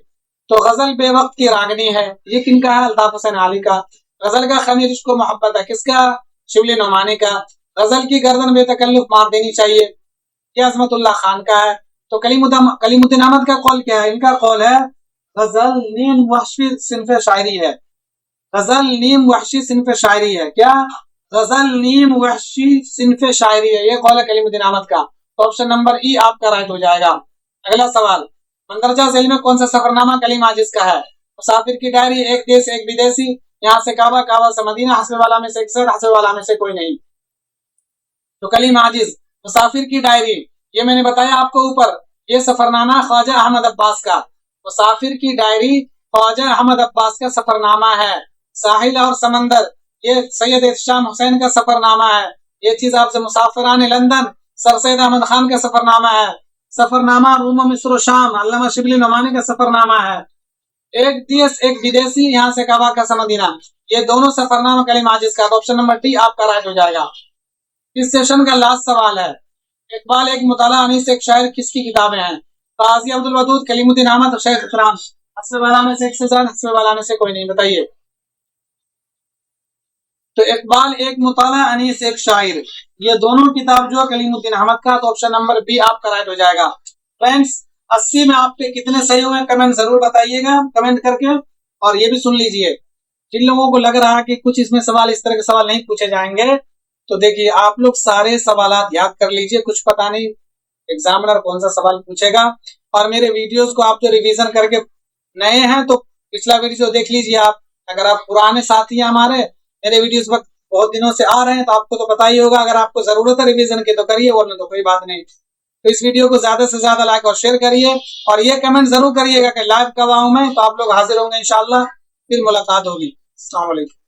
तो गजल बेवक्त की रागनी है, ये किनका है? अल्ताफ हुसैन अली का। गजल का खमीर इश्क मोहब्बत है, किसका? शिबली नोमानी का। गजल की गर्दन बेतकल्लुफ मार देनी चाहिए, ये अजमतुल्लाह खान का है। तो कलीमुद्दीन अहमद का कौल क्या है? इनका कौल है गजल नीम वहशी सिन्फ शायरी है। गजल नीम वहशी सिन्फ शायरी है। क्या? गजल नीम वहशी सिन्फ शायरी है, ये कौल है कलीमुद्दीन अहमद का। तो ऑप्शन नंबर ई आपका राइट हो जाएगा। अगला सवाल, मंदरजा झैल में कौन सा सफरनामा कलीम आजिज का है? मुसाफिर की डायरी, एक देश एक विदेशी, यहाँ से काबा, काबा से मदीना? हस्बे वाला में से एक से, हस्बे वाला में से कोई नहीं। तो कलीम आजिज, मुसाफिर की डायरी, ये मैंने बताया आपको ऊपर, ये सफरनामा ख्वाजा अहमद अब्बास का। मुसाफिर की डायरी ख्वाजा अहमद अब्बास का सफरनामा है। साहिल और समंदर, ये सैयद एहतशाम हुसैन का सफरनामा है। ये चीज आपसे, मुसाफिरान लंदन, सर सैयद अहमद खान का सफरनामा है। सफरनामा रूम मिस्र शाम, अल्लामा शिबली नोमानी का सफरनामा है। एक देश एक विदेशी, यहाँ से काबा का समदीना, ये दोनों सफरनामा कलीम आजिज का। ऑप्शन नंबर टी आपका राइट हो जाएगा। इस सेशन का लास्ट सवाल है, इकबाल एक मुताला अनीस एक शायर किसकी किताबें हैं? काजी अब्दुल वदूद, कलीमुद्दीन अहमद, शेख इकराम। हस्बे वाला में से एक से ज्यादा, हस्बे वाला में से कोई नहीं, बताइए। तो इकबाल एक मुताला अनीस एक शायर, ये दोनों किताब जो है कलीमुद्दीन अहमद का, तो ऑप्शन नंबर बी आपका राइट हो जाएगा। फ्रेंड्स 80 में आपके कितने सही हुए कमेंट जरूर बताइएगा कमेंट करके। और ये भी सुन लीजिए, जिन लोगों को लग रहा है कि कुछ इसमें सवाल इस तरह के सवाल नहीं पूछे जाएंगे, तो देखिए आप लोग सारे सवालात याद कर लीजिए, कुछ पता नहीं एग्जामिनर कौन सा सवाल पूछेगा। और मेरे वीडियोस को आप जो रिवीजन करके नए हैं तो पिछला वीडियो देख लीजिए आप। अगर आप पुराने साथी हैं हमारे, मेरे वीडियोस वक्त बहुत दिनों से आ रहे हैं, तो आपको तो पता ही होगा। अगर आपको जरूरत है रिवीजन की तो करिए, वरना तो कोई बात नहीं। तो इस वीडियो को ज्यादा से ज्यादा लाइक और शेयर करिए, और ये कमेंट जरूर करिएगा कि लाइव कब आऊं मैं, तो आप लोग हाजिर होंगे इंशाल्लाह। फिर मुलाकात होगी। अस्सलाम वालेकुम।